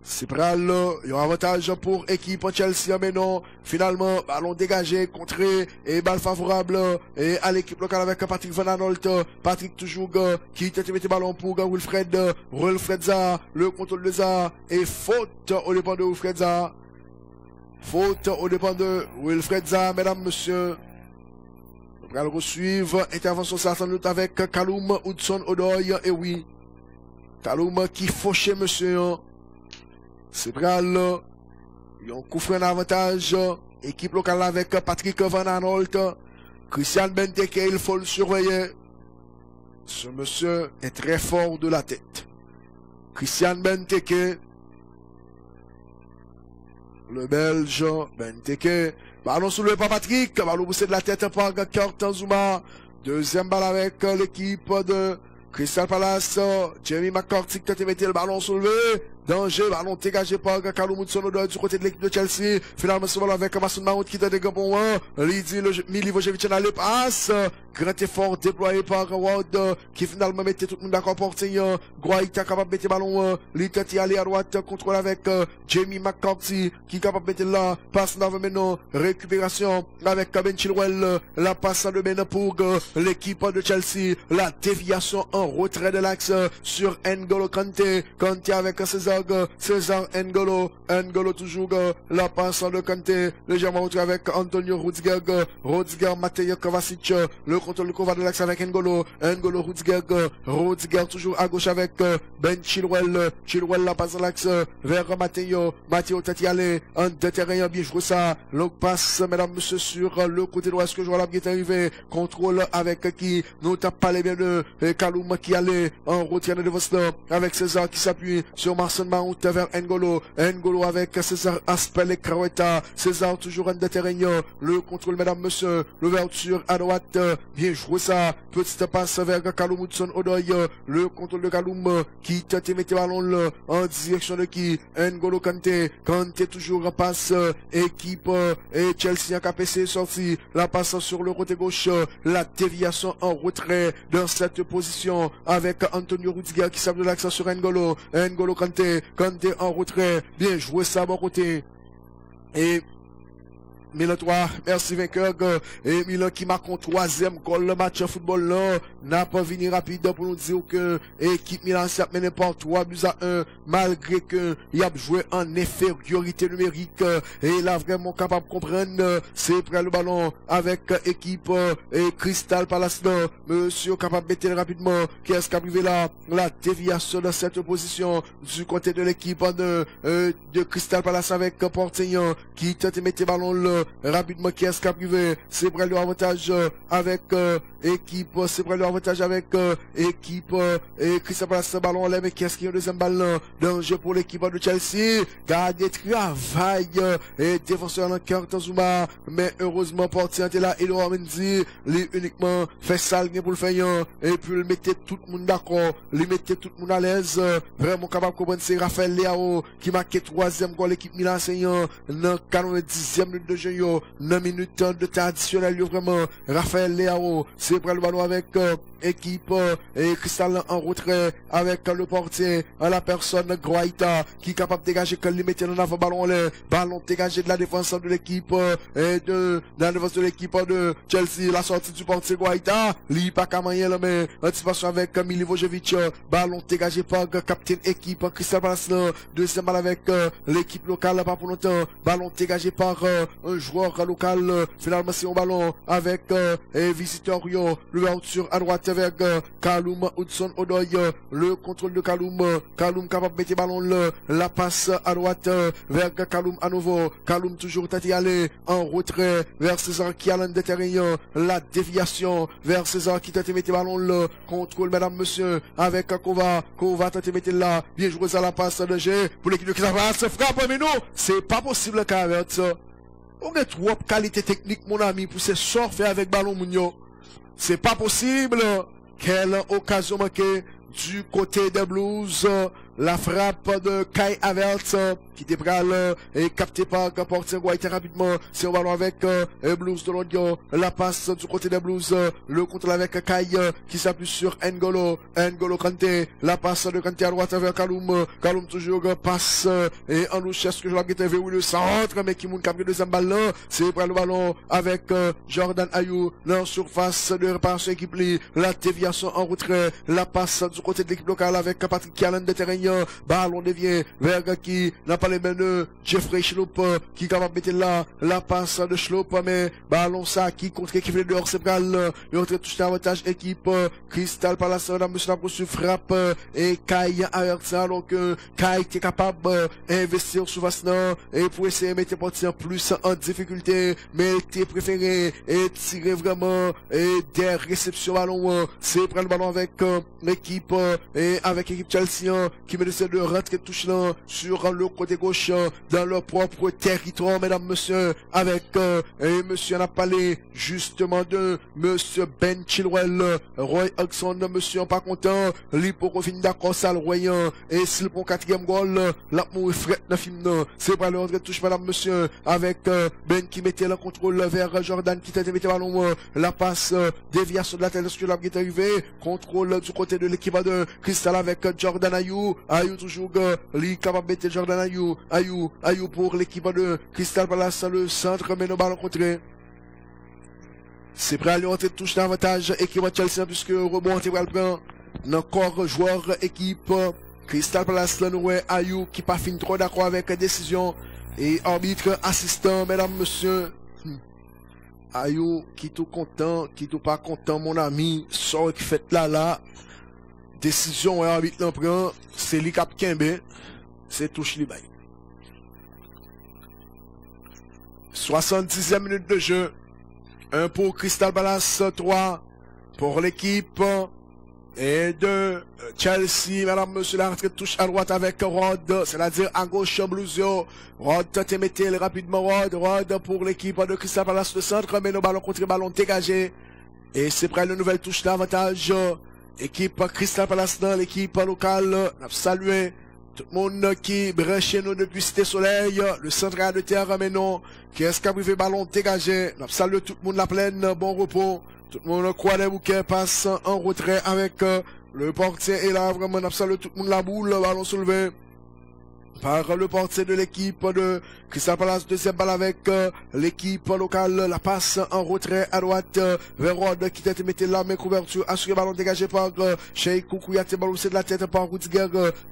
C'est prêt là, il y a un avantage pour équipe Chelsea, mais non, finalement, ballon dégagé, contré, et balle favorable, et à l'équipe locale avec Patrick Van Aanholt, Patrick toujours, qui tente de mettre ballon pour Wilfred Zaha, le contrôle de Zaha, et faute au dépend de Wilfred Zaha. Faute au dépend de Wilfred Zaha, mesdames, messieurs. On va le resuivre, intervention sans doute avec Callum Hudson-Odoi, et oui, Callum qui fauchait monsieur, c'est prêt là. Ils ont couffré un avantage. Équipe locale avec Patrick Van Aanholt. Christian Benteke, il faut le surveiller. Ce monsieur est très fort de la tête. Christian Benteke. Le Belge Benteke. Ballon soulevé par Patrick. Ballon poussé de la tête par Kurt Zouma. Deuxième balle avec l'équipe de Crystal Palace. Jamie McCarthy qui a mis le ballon soulevé. Danger, ballon dégagé par Callum Hudson-Odoi du côté de l'équipe de Chelsea. Finalement, ce ballon avec Mason Mount qui donne des gants pour un. Lydie Milivojevic dans le passe. Grand effort déployé par Ward qui finalement mettait tout le monde d'accord pour Portillon. Guaita capable de mettre ballon. Lydie aller à droite. Contrôle avec Jamie McCarthy qui est capable de mettre là. Passe dans maintenant. Récupération avec Ben Chilwell. La passe de Ben pour l'équipe de Chelsea. La déviation en retrait de l'axe sur N'Golo Kanté. Kanté avec César. César N'Golo. N'Golo toujours la passe de Kanté. Légèrement rentré avec Antonio Rudiger. Rudiger, Matej Kovacic. Le contrôle de Kovac de l'axe avec N'Golo. N'Golo, Rudiger. Rudiger toujours à gauche avec Ben Chilwell. Chilwell la passe de l'axe vers Matteo. Matteo Tatiale. En deux terrains, bien joué ça. Longue passe, mesdames, messieurs, sur le côté droit. Est-ce que joueur là qui est arrivé? Contrôle avec qui? Nous tape pas les bien de Kaloum qui allait en retient de Vostok avec César qui s'appuie sur Marcel Mount vers N'Golo. N'Golo avec César Aspel et Kraweta. César toujours en deux terrains. Le contrôle, mesdames, messieurs. L'ouverture à droite. Bien joué ça. Petite passe vers Kaloum Hudson Odoi. Le contrôle de Kaloum qui tente mettre le ballon en direction de qui? N'Golo Kanté. Kanté toujours passe. Équipe et Chelsea a KPC sorti. La passe sur le côté gauche. La déviation en retrait dans cette position avec Antonio Rudiger qui sable de l'accent sur N'Golo. N'Golo Kanté. Kanté en retrait. Bien joué ça à bon côté. Et Milan 3, merci vainqueur. Et Milan qui marque un troisième goal le match de football là. N'a pas venu rapide pour nous dire que l'équipe Milan s'est mené par 3-1 malgré que il a joué en infériorité numérique. Et là vraiment capable de comprendre. C'est près le ballon avec équipe et Crystal Palace là. Monsieur capable de mettre rapidement. Qu'est-ce qui a arrivé là? La déviation de cette position du côté de l'équipe de Crystal Palace avec Porteillon qui tente de mettre le ballon là. Rapidement, qui est-ce qui a privé? C'est près le avantage avec équipe, c'est près le avantage avec équipe et Crystal Palace ce ballon là, mais qui est-ce qui a le deuxième ballon? Danger pour l'équipe de Chelsea. Gardien travail et défenseur en cœur Tanzuma, mais heureusement Portier était là et le Mendy, lui uniquement fait ça pour le faire et puis le mettait tout le monde d'accord, lui mettait tout le monde à l'aise, vraiment capable de comprendre. C'est Raphaël Leao qui marquait troisième goal l'équipe Milan enseignant dans 90e minute de jeu. 9 minutes de temps additionnel, vraiment. Raphaël Leao, c'est près le ballon avec équipe et Crystal en retrait avec le portier à la personne Guaita qui est capable de dégager que lui mettait dans avant ballon ballon dégagé de la défense de l'équipe et de la défense de l'équipe de Chelsea. La sortie du portier Guaita, lui pas qu'à moyen là, mais anticipation avec Milivojevic, ballon dégagé par capitaine équipe Crystal Palace. Deuxième balle avec l'équipe locale, pas pour longtemps, ballon dégagé par un joueur local. Finalement c'est un ballon avec visiteur Rio, l'ouverture à droite avec Kaloum Hudson Odoi. Le contrôle de Kaloum capable de mettre le ballon là. La passe à droite vers Kaloum à nouveau. Kaloum toujours tâté aller en retrait vers César qui a l'un des terrains. La déviation vers César qui tâté mettre le ballon là. Contrôle mesdames messieurs avec Kova tâté mettre là. Bien joué ça la passe de G pour l'équipe de Crystal Palace. Frappe mais non, c'est pas possible qu'à avec ça. On a trop qualité technique mon ami pour se sortir avec ballon Mounio. C'est pas possible. Quelle occasion manquée du côté des Blues. La frappe de Kai Havertz qui était prêt et capté par Portier Guaita rapidement. C'est un ballon avec Blues de l'audio. La passe du côté des Blues. Le contrôle avec Kai qui s'appuie sur N'Golo. N'Golo Kanté. La passe de Kanté à droite vers Kaloum. Kaloum toujours passe et en nous cherche que je l'ai vu le centre mais qui monte capté le deuxième ballon. C'est prêt le ballon avec Jordan Ayew. La surface de réparation équipe. La déviation en retrait. La passe du côté de l'équipe locale avec Patrick Kialan de terrain. Ballon dévié vers qui n'a pas les mains de Jeffrey Schlupp qui est capable de mettre là la passe de Schlupp mais ballon ça qui contre qui fait dehors c'est bral il a touché l'avantage équipe Crystal Palace la monsieur a reçu frappe et Kai Havertz alors que Kai est capable d'investir sur Vasna et pour essayer de mettre Portier plus en difficulté mais il était préféré et tirer vraiment et des réceptions ballon c'est prendre le ballon avec l'équipe et avec l'équipe Chelsea qui essaie de rentrer touche là sur le côté gauche dans leur propre territoire mesdames messieurs avec et monsieur n'a parlé justement de monsieur Ben Chilwell. Roy Hodgson monsieur pas content lui pour finir d'accord ça le Royan et s'il prend quatrième goal la mou fret dans film c'est pas le touche madame monsieur avec Ben qui mettait le contrôle vers Jordan qui t'a mis le ballon la passe déviation de la tête sur la qui est arrivé contrôle du côté de l'équipe de Crystal avec Jordan Ayew toujours lui capable de mettre Jordan Ayew pour l'équipe de Crystal Palace le centre mais le ballon contré. C'est prêt à lui rentrer touche d'avantage équipe de Chelsea puisque rebond est le prend. Encore joueur équipe Crystal Palace, là, nous, Ayou, qui pas fin trop d'accord avec la décision. Et arbitre assistant, mesdames, messieurs. Ayou, qui tout content, qui tout pas content, mon ami. Sort qui fait là. Décision, arbitre l'en prend. C'est lui cap Kembe. C'est touche li bay. 70e minute de jeu. 1 pour Crystal Palace, 3 pour l'équipe et de Chelsea. Madame, monsieur, la rentrée touche à droite avec Rod, c'est-à-dire à gauche Blusio. Rod, te mettez rapidement Rod pour l'équipe de Crystal Palace, le centre, mais le ballon contre ballon dégagé. Et c'est près le nouvelle touche d'avantage. Équipe Crystal Palace dans l'équipe locale. Salué tout le monde qui branche nous depuis Cité Soleil. Le centre de terre, mais non. Qui est-ce qui a privé ballon dégagé. Salué tout le monde la plaine. Bon repos. Tout le monde croit les bouquets passe en retrait avec le portier. Et là, vraiment, salué tout le monde la boule. Ballon soulevé par le portier de l'équipe de Crystal Palace. Deuxième balle avec l'équipe locale. La passe en retrait à droite vers Rod qui t'a metté la main couverture. Assuré ballon dégagé par Sheikh Koukouyaté. Ballon de la tête par Rudiger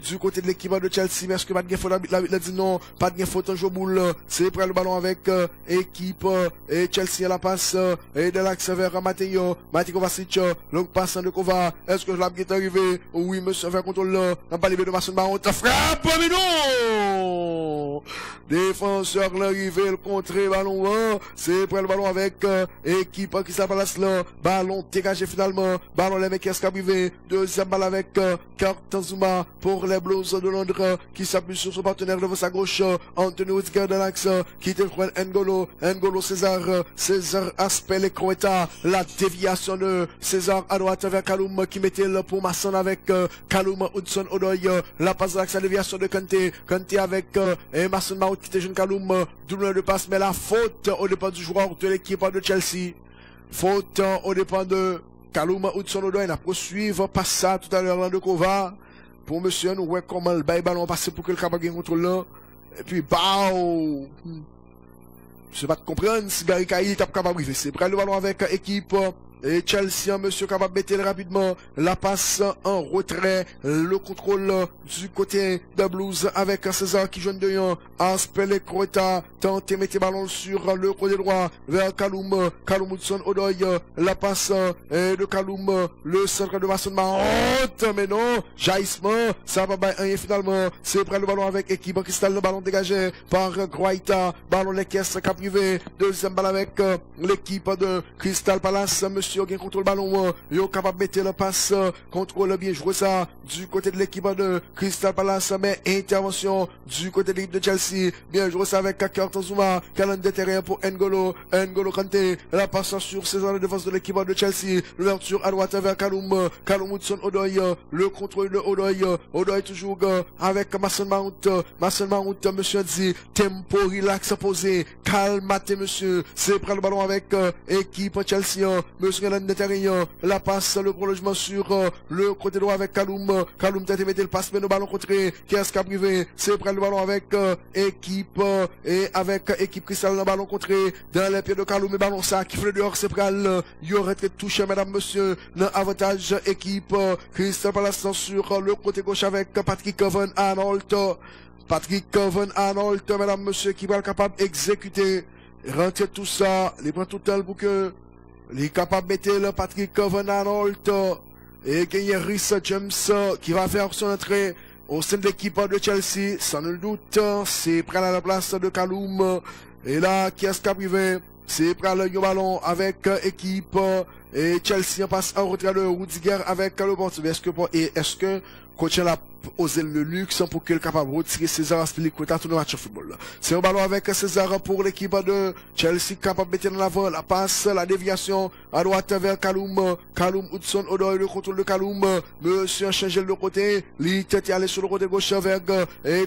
du côté de l'équipe de Chelsea. Mais est-ce que pas de faute? La dit non. Pas de faute en jeu boule. C'est près le ballon avec équipe et Chelsea à la passe et de l'axe vers Matteo Kovacic. Longue passe de Kova. Est-ce que la est arrivé? Oui, monsieur, fait contrôle. N'a pas levé de Masson Baron. Frappe, mais non! Défenseur l'arrivée, le contré, ballon 1. C'est près le ballon avec équipe qui s'appelle là. Ballon dégagé finalement. Ballon les mecs qui est arrivé. Deuxième balle avec Kartazuma pour les Blues de Londres qui s'appuie sur son partenaire devant sa gauche. Anthony Rudiger de l'axe qui te prend N'Golo César Aspel et Croeta. La déviation de César à droite vers Kaloum qui mettait le pour Masson avec Kaloum Hudson Odoi. La passe de l'axe, la déviation de Kanté avec Masson Maout qui était jeune Kaloum. Double de passe, mais la faute au départ du joueur de l'équipe de Chelsea. Faute au départ de Kaloum Hudson Odoi. Il a poursuivre passe ça tout à l'heure là de Kova. Pour monsieur, nous voyons comment le ballon passé pour que le capable gagne contrôle là. Et puis, bao! Je pas comprendre si Gary Cahill est capable de briser. C'est près le ballon avec équipe. Et Chelsea, monsieur capable de mettre rapidement la passe en retrait. Le contrôle du côté de Blues avec César qui joue de Yon. Aspel et Croeta tente de mettre ballon sur le côté droit vers Kaloum Hudson Odoi. La passe de Kaloum. Le centre de Masson Mount. Mais non, jaillissement. Ça va pas rien finalement. C'est près le ballon avec équipe Crystal. Le ballon dégagé par Croeta. Ballon les caisses cap privé. Deuxième balle avec l'équipe de Crystal Palace. Monsieur qui contrôle le ballon, il est capable de mettre le passe, contrôle bien joué ça du côté de l'équipe de Crystal Palace, mais intervention du côté de l'équipe de Chelsea, bien joué ça avec Kartazuma, calendrier de terrain pour N'Golo Kanté, la passe sur César de défense de l'équipe de Chelsea, l'ouverture à droite vers Kaloum Hudson Odoi, le contrôle de Odoi toujours avec Masson Mount, monsieur dit, tempo relax posé, calmate monsieur, c'est prendre le ballon avec équipe Chelsea, monsieur de terrain, la passe, le prolongement sur le côté droit avec Kaloum t'a mettre le passe, mais le ballon contré, qui est-ce qui a privé, c'est prendre le ballon avec équipe, et avec équipe Crystal, le ballon contré, dans les pieds de Kaloum, et ballon ça, qui fait le dehors, c'est prendre, il y aurait été touché, mesdames, monsieur, l'avantage équipe Crystal Palace sur le côté gauche avec Patrick Van Aanholt, mesdames, monsieur, qui va être capable d'exécuter, rentrer tout ça, les points total pour que il est capable de mettre le Patrick Van Aanholt et gagner Rhys James qui va faire son entrée au sein de l'équipe de Chelsea. Sans nul doute, c'est prendre la place de Kaloum. Et là, qui est-ce qui a privé? C'est prendre le ballon avec équipe et Chelsea passe en retrait de Rudiger avec le portier. Est-ce que coach a osé le luxe pour qu'il soit capable de retirer César Aspilicueta tout le match de football. C'est un ballon avec César pour l'équipe de Chelsea capable de mettre en avant la passe, la déviation à droite vers Kaloum Hudson Odoi, le contrôle de Kaloum, monsieur a changé de côté, il tête allé sur le côté gauche vers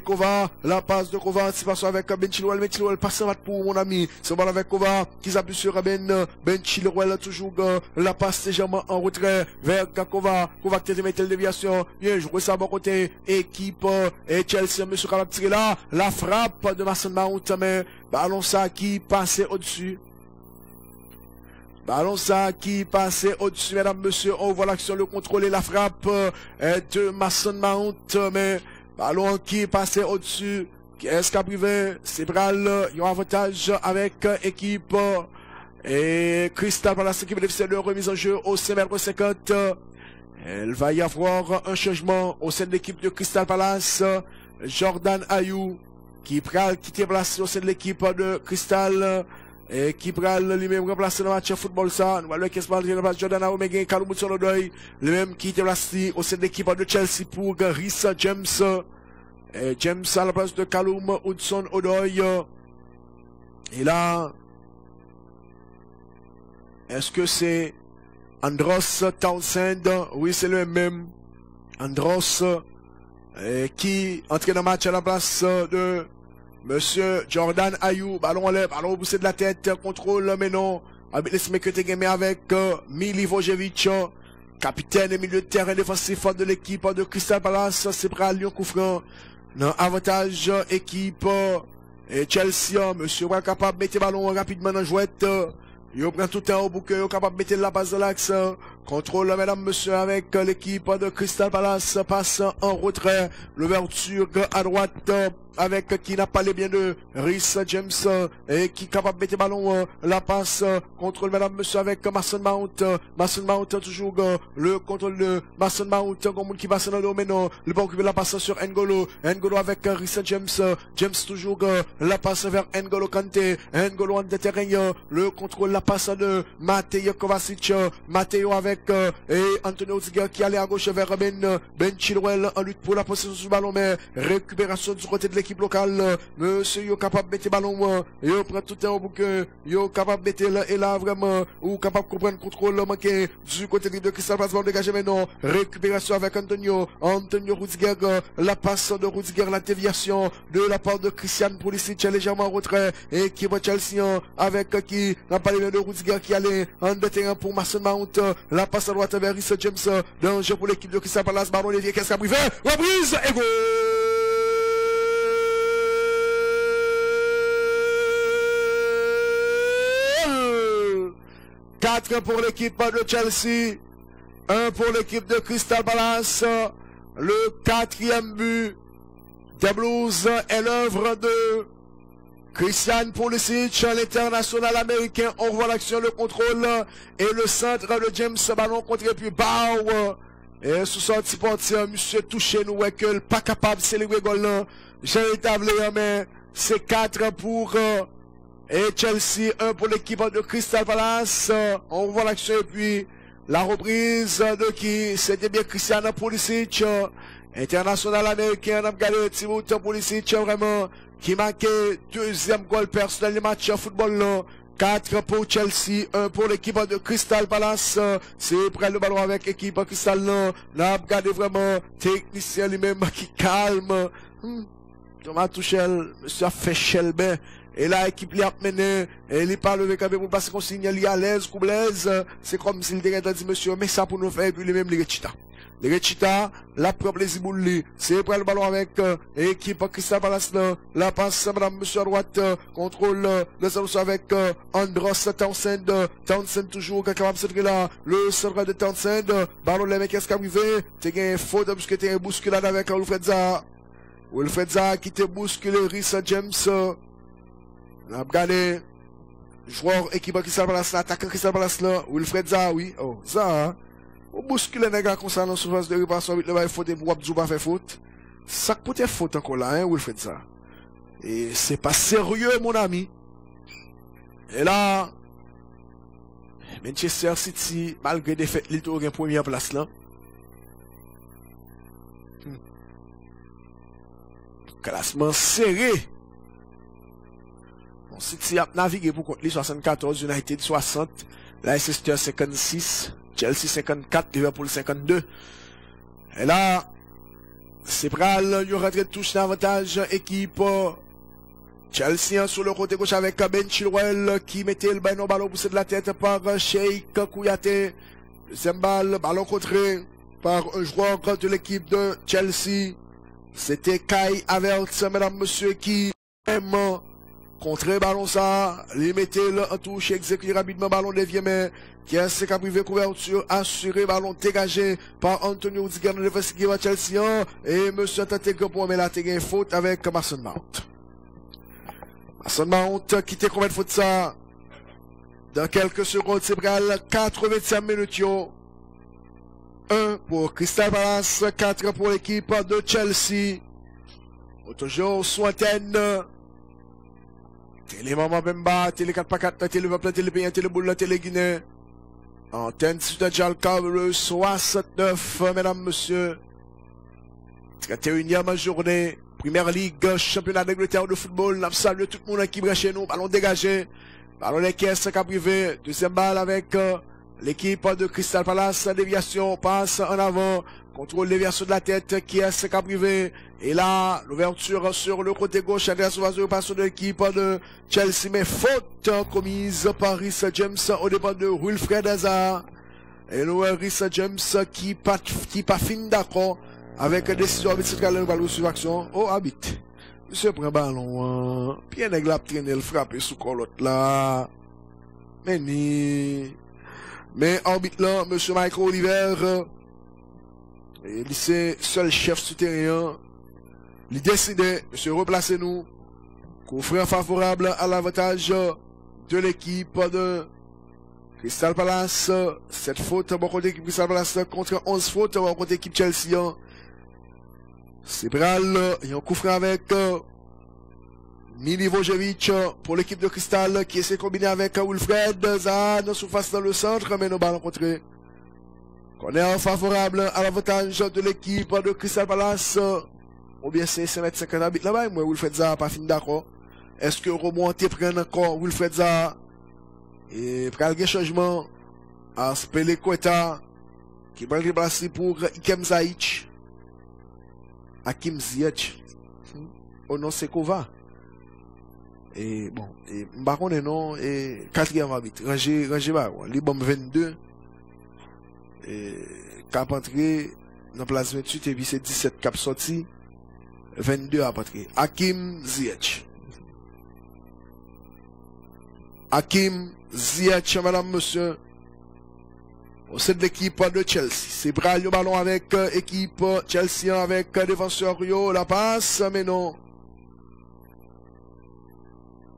Kova, la passe de Kova, c'est passé avec Ben Chilwell, passe pour mon ami, c'est un ballon avec Kova qui s'appuie sur Ben Chilwell toujours la passe légèrement en retrait vers Kova qui te mettre la déviation, bien joué ça à bon côté. Équipe et Chelsea, monsieur capable de tirer là, la frappe de Masson Mount, mais ballon ça qui passait au-dessus. Ballon ça qui passait au-dessus, mesdames, messieurs. On voit l'action, le contrôle et la frappe de Mason Mount. Mais ballon qui passait au-dessus. Qu'est-ce qu'a privé? C'est Bral. Il y a un avantage avec équipe. Et Crystal Palace qui bénéficie de remise en jeu au 5m50. Il va y avoir un changement au sein de l'équipe de Crystal Palace. Jordan Ayou qui pral quitter place au sein de l'équipe de Crystal. Et qui pral lui-même remplacer le match de football ça. Nous allons qu'est-ce que place Jordan Ayou mais gagne Kalou Moutson Odoy. Lui-même qui était placé au sein de l'équipe de Chelsea pour Rhys James. Et James à la place de Callum Hudson Odoy. Et là, est-ce que c'est Andros Townsend? Oui, c'est le même. Andros qui entre dans le match à la place de Monsieur Jordan Ayou. Ballon en l'air, ballon au bout de la tête, contrôle, mais non. Avec les smecs que tu gagné avec Milivojevic, capitaine et milieu de terrain défensif de l'équipe de Crystal Palace. C'est prêt à Lyon Koufran. Non, avantage équipe et Chelsea. Monsieur est capable de mettre le ballon rapidement dans la jouette. Il prend tout le temps au bouquet, il est capable de mettre la base de l'axe. Contrôle, mesdames, messieurs, avec l'équipe de Crystal Palace. Passe en retrait. L'ouverture à droite avec qui n'a pas les biens de Rhys James et qui est capable de mettre le ballon. La passe. Contrôle, mesdames, messieurs, avec Mason Mount. Mason Mount, toujours le contrôle de Mason Mount. Comme qui passe dans le domaine. Le bon qui veut la passe sur N'Golo. N'Golo avec Rhys James. James, toujours la passe vers N'Golo Kanté. N'Golo en terrain. Le contrôle, la passe de Mateo Kovacic. Mateo avec et Antonio Rudiger qui allait à gauche vers Ben Chilwell en lutte pour la possession du ballon, mais récupération du côté de l'équipe locale. Monsieur yo capable de mettre le ballon, yo prend tout le temps au bouquet, yo capable de mettre là et là vraiment, ou capable de comprendre le contrôle manqué du côté de Crystal Palace, dégagé maintenant, récupération avec Antonio Rudiger, la passe de Rudiger, la déviation de la part de Christian Pulisic légèrement en retrait, et qui va Chelsea avec qui n'a pas les de Rudiger qui allait en de terrain pour Mason Mount, la passe à droite vers Rhys James, danger pour l'équipe de Crystal Palace, ballon dévié, qu'est-ce qu'a privé, reprise et goal! 4 pour l'équipe de Chelsea, 1 pour l'équipe de Crystal Palace. Le 4e but des Blues est l'œuvre de Christian Pulisic, l'international américain. On revoit l'action, le contrôle et le centre de James, ballon contre puis Bow. Et sous sorti portier, monsieur touché, nous voyons que pas capable de célébrer goal là. J'ai établi, mais c'est 4 pour et Chelsea, 1 pour l'équipe de Crystal Palace. On voit l'action et puis la reprise de qui? C'était bien Christian Pulisic, international américain. On a regardé Timothée Pulisic vraiment qui marquait 2e goal personnel du match de football là. 4 pour Chelsea, 1 pour l'équipe de Crystal Palace. C'est près le ballon avec l'équipe Crystal là. On a regardé vraiment technicien lui-même qui calme. Thomas Tuchel, monsieur a fait Shelby. Et là, l'équipe lui a mené, et il parle avec un peu pour passer consigne, il est à l'aise, coublaise. C'est comme s'il était dit, monsieur, mais ça pour nous faire, et puis lui-même, les Rechita. Les Rechita, la propre les Zibouli. C'est près le ballon avec, équipe Crystal Palace, la passe, madame, monsieur à droite, contrôle, le solution avec, Andros Townsend. Townsend toujours, capable de centrer là, le centre de Townsend. Ballon, les mecs, qu'est-ce qu'il a arrivé? T'es gagné faute, parce que t'es un bousculade avec Wilfred Zaha. Wilfred Zaha qui t'a bousculé, Rhys James. On a regardé joueur équipe Crystal Palace, attaquant Crystal Palace là, Wilfred Zaha, oui. Oh, Zaha, on bouscule les gars comme ça dans la surface de réparation avec le bail faute pour Abdou pas faire faute. Ça peut être faute encore là, hein, Wilfred Zaha. Et c'est pas sérieux, mon ami. Et là, Manchester City, malgré des faits, il est en première place là. Classement serré. City a navigué pour contre les 74, United 60, Leicester 56, Chelsea 54, Liverpool 52. Et là, c'est pral, il y aura de touche d'avantage, équipe Chelsea sur le côté gauche avec Ben Chilwell qui mettait le ballon poussé de la tête par Sheikh Kouyaté. Deuxième balle, ballon contré par un joueur de l'équipe de Chelsea. C'était Kai Havertz, mesdames, messieurs, qui aime Contre ballon ça, les mettez en touche, exécuter rapidement ballon dévié, mais qui est ce privé couverture, assuré ballon dégagé par Antonio Rudiger dans le défense qui va Chelsea, et monsieur tenté pour mais là, t'es une faute avec Mason Mount. Mason Mount, qui t'est combien de fautes ça? Dans quelques secondes, c'est bral 85 minutes, yo. 1 pour Crystal Palace, 4 pour l'équipe de Chelsea. Toujours sointaine. Télé Maman Bemba, Télé 4x4, Télé Vapla, Télé Payant, Télé Boula, Télé Guinée. Antenne Sud Jalka, le 69, mesdames, messieurs. 31e journée. Première Ligue, championnat d'Angleterre de football. Nous saluons tout le monde qui est chez nous. Ballon dégagé. Ballon des caisses, cap privé. Deuxième balle avec l'équipe de Crystal Palace. Déviation, passe en avant. Contrôle déviation de la tête, qui est ce cap privé. Et là, l'ouverture sur le côté gauche. Andreas Ovazo passe de l'équipe de Chelsea. Mais faute commise par Rhys James au départ de Wilfred Zaha. Et le Rhys James qui pas fin d'accord avec décision arbitrale de ballon sur action. Oh, habite. Monsieur prend ballon, puis un aigle a traîné le frappé sous colotte là. Mais arbitre là, monsieur Michael Oliver, et c'est seul chef souterrain. Il décidait de se replacer nous. Coup franc favorable à l'avantage de l'équipe de Crystal Palace. 7 fautes bon côté équipe Crystal Palace contre 11 fautes bon côté équipe Chelsea. C'est Bral, il y a un coup franc avec Milivojevic pour l'équipe de Crystal qui essaie de combiner avec Wilfred Zaha dans surface dans le centre, mais nos ballons contrés. Corner favorable à l'avantage de l'équipe de Crystal Palace. Ou bien c'est 5m50 habits là-bas, moi Wilfred Zaha pas fini d'accord. Est-ce que remonter prenne encore Wilfred Zaha? Et pral gen changement à Spele Quetta qui va remplacer pour Ikem Ziyech. Hakim Ziyech. Au nom c'est Kova. Et bon, et Mbakon est non, et 4e arbitre. Ranger Baron. Les bombes 22. Et cap entré dans place 28 et puis c'est 17 cap sorti. 22 à entrer. Hakim Ziyech. Hakim Ziyech, madame, monsieur. C'est de l'équipe de Chelsea. C'est Bral le ballon avec équipe Chelsea avec défenseur Rio. La passe, mais non.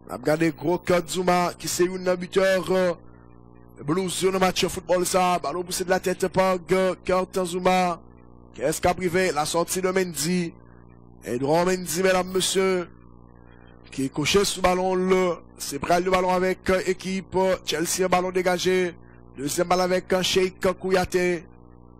On a regardé gros Kadzuma qui c'est une buteur Blues sur le match football ça. Ballon poussé de la tête par Kadzuma. Qu'est-ce qu'a privé? La sortie de Mendy. Edouard Mendy, mesdames, messieurs. Qui est coché sous ballon là. C'est Bral le ballon avec équipe Chelsea, ballon dégagé. Deuxième balle avec Sheik Kouyaté.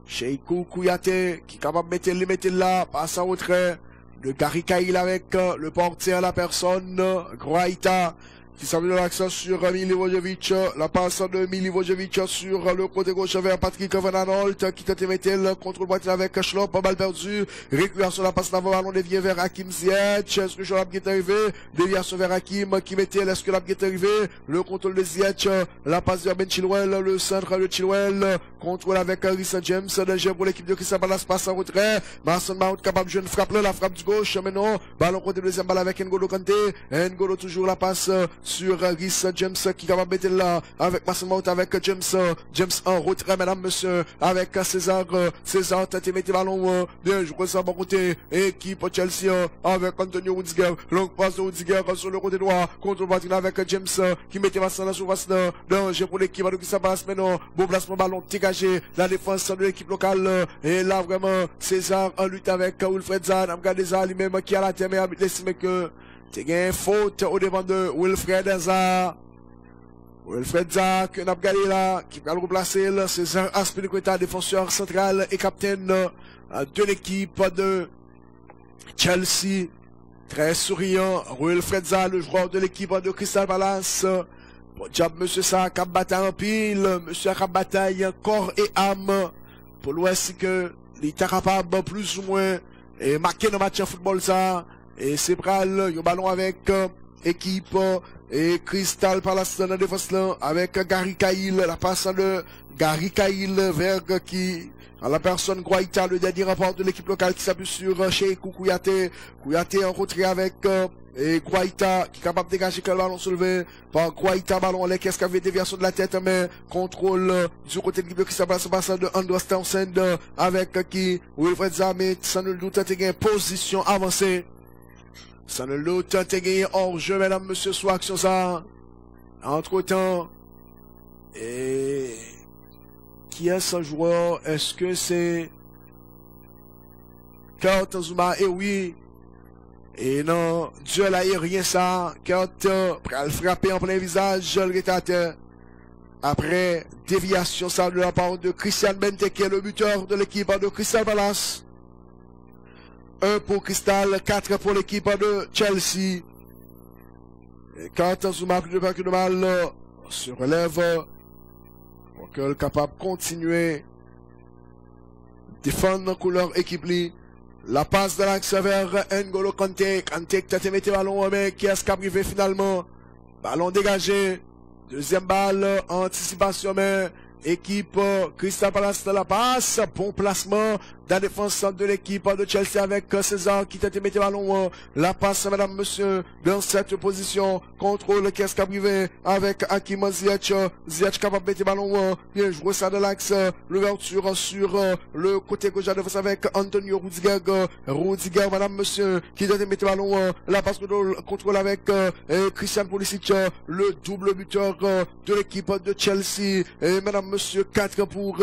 Sheik Kouyaté qui est capable de mettre là, passe en retrait de Gary Cahill avec le portier, la personne, Groaita, qui s'amène de l'accent sur Milivojevic, la passe de Milivojevic sur le côté gauche vers Patrick Van Aanholt, qui tente de mettre le contrôle boîtier avec Schlopp, balle perdue, récupération la passe d'avant, ballon dévié vers Hakim Ziyech, est-ce que Jolab est arrivé, déviation vers Hakim, qui mettait, est-ce que Lab est arrivé, le contrôle de Ziyech, la passe vers Ben Chilwell, le centre de Chilwell, contrôle avec Rhys James, déjà pour l'équipe de Crystal Palace, passe en retrait, Mason Mount capable de jouer une frappe là, la frappe du gauche, mais non, ballon côté deuxième balle avec N'Golo Kanté, N'Golo toujours la passe sur Rhys James qui est capable de mettre là avec Mason Mount avec James en retrait mesdames messieurs avec César tente de mettre le ballon bien joué ça bon côté équipe Chelsea avec Antonio Rudiger longue passe de Rudiger sur le côté droit contre le avec James qui mettait Mason dans la surface de danger pour l'équipe de qui ça passe mais non bon placement ballon dégagé la défense de l'équipe locale et là vraiment César en lutte avec Wilfred Zaha regardez ça lui-même qui a la tête mais estime que c'est une faute au devant de Wilfred Zaha. Wilfred Zaha, que nous avons gagné là, qui va le remplacer, César Azpilicueta, défenseur central et capitaine de l'équipe de Chelsea. Très souriant, Wilfred Zaha, le joueur de l'équipe de Crystal Palace. Bon job, monsieur Zaha, cap bataille en pile, monsieur cap bataille corps et âme. Pour l'ouest que l'État capable plus ou moins et marquer dans le match de football ça. Et c'est Bral, le ballon avec équipe Et Crystal Palace dans la défense là, avec Gary Cahill, la passe de Gary Cahill vers qui, à la personne Guaita, le dernier rapport de l'équipe locale qui s'appuie sur Cheikhou Kouyaté. Kouyaté en retrait avec et Guaita qui est capable de dégager que le ballon soulevé par Guaita, ballon en qu'est-ce qu'il y avait déviation de la tête, mais contrôle du côté de l'équipe de Crystal Palace, passe de Andros Townsend avec qui Wilfred Zamet, sans nul doute, a gagné position avancée. Sans nul doute, a gagné hors jeu, mesdames, messieurs, soit action ça. Entre temps, et qui est ce joueur? Est-ce que c'est Kurt Zuma? Et oui. Et non, duel aérien ça. Kurt pral frapper en plein visage, le rétateur. Après déviation ça de la part de Christian Benteke, le buteur de l'équipe de Crystal Palace. 1 pour Crystal, 4 pour l'équipe de Chelsea. Et Kurt Zuma, plus de pas que de mal, se relève. Pour que le capable continuer défendre couleur équipe li. La passe de l'axe vers N'Golo Kanté. Kanté qui a mis le ballon, mais qui est-ce qui a privé finalement? Ballon dégagé. Deuxième balle, anticipation, mais équipe Crystal Palace de la passe. Bon placement de la défense de l'équipe de Chelsea avec César qui t'a mis le ballon. La passe, mesdames, messieurs, dans cette position. Contrôle, qu'est-ce qui a privé avec Hakim Ziyech. Ziyech capable de mettre le ballon. Bien joué ça de l'axe. L'ouverture sur le côté gauche de la défense avec Antonio Rudiger. Rudiger, mesdames, messieurs, qui t'a mis le ballon. La passe de contrôle avec Christian Pulisic, le double buteur de l'équipe de Chelsea. Et mesdames, messieurs, 4 pour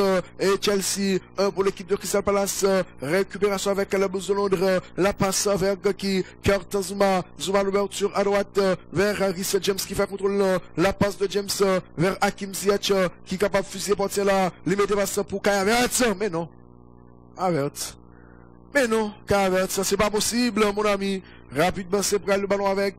Chelsea, 1 pour l'équipe de Crystal Palace. Récupération avec la bouse de Londres. La passe vers qui? Kurt Zuma. Zuma l'ouverture à droite vers Rhys James qui fait contrôle. La passe de James vers Hakim Ziyech qui est capable de fusiller portier là. Les met des passes pour Kai Havertz. Mais non. Havertz. Mais non, Kai Havertz, c'est pas possible, mon ami. Rapidement, c'est prêt le ballon avec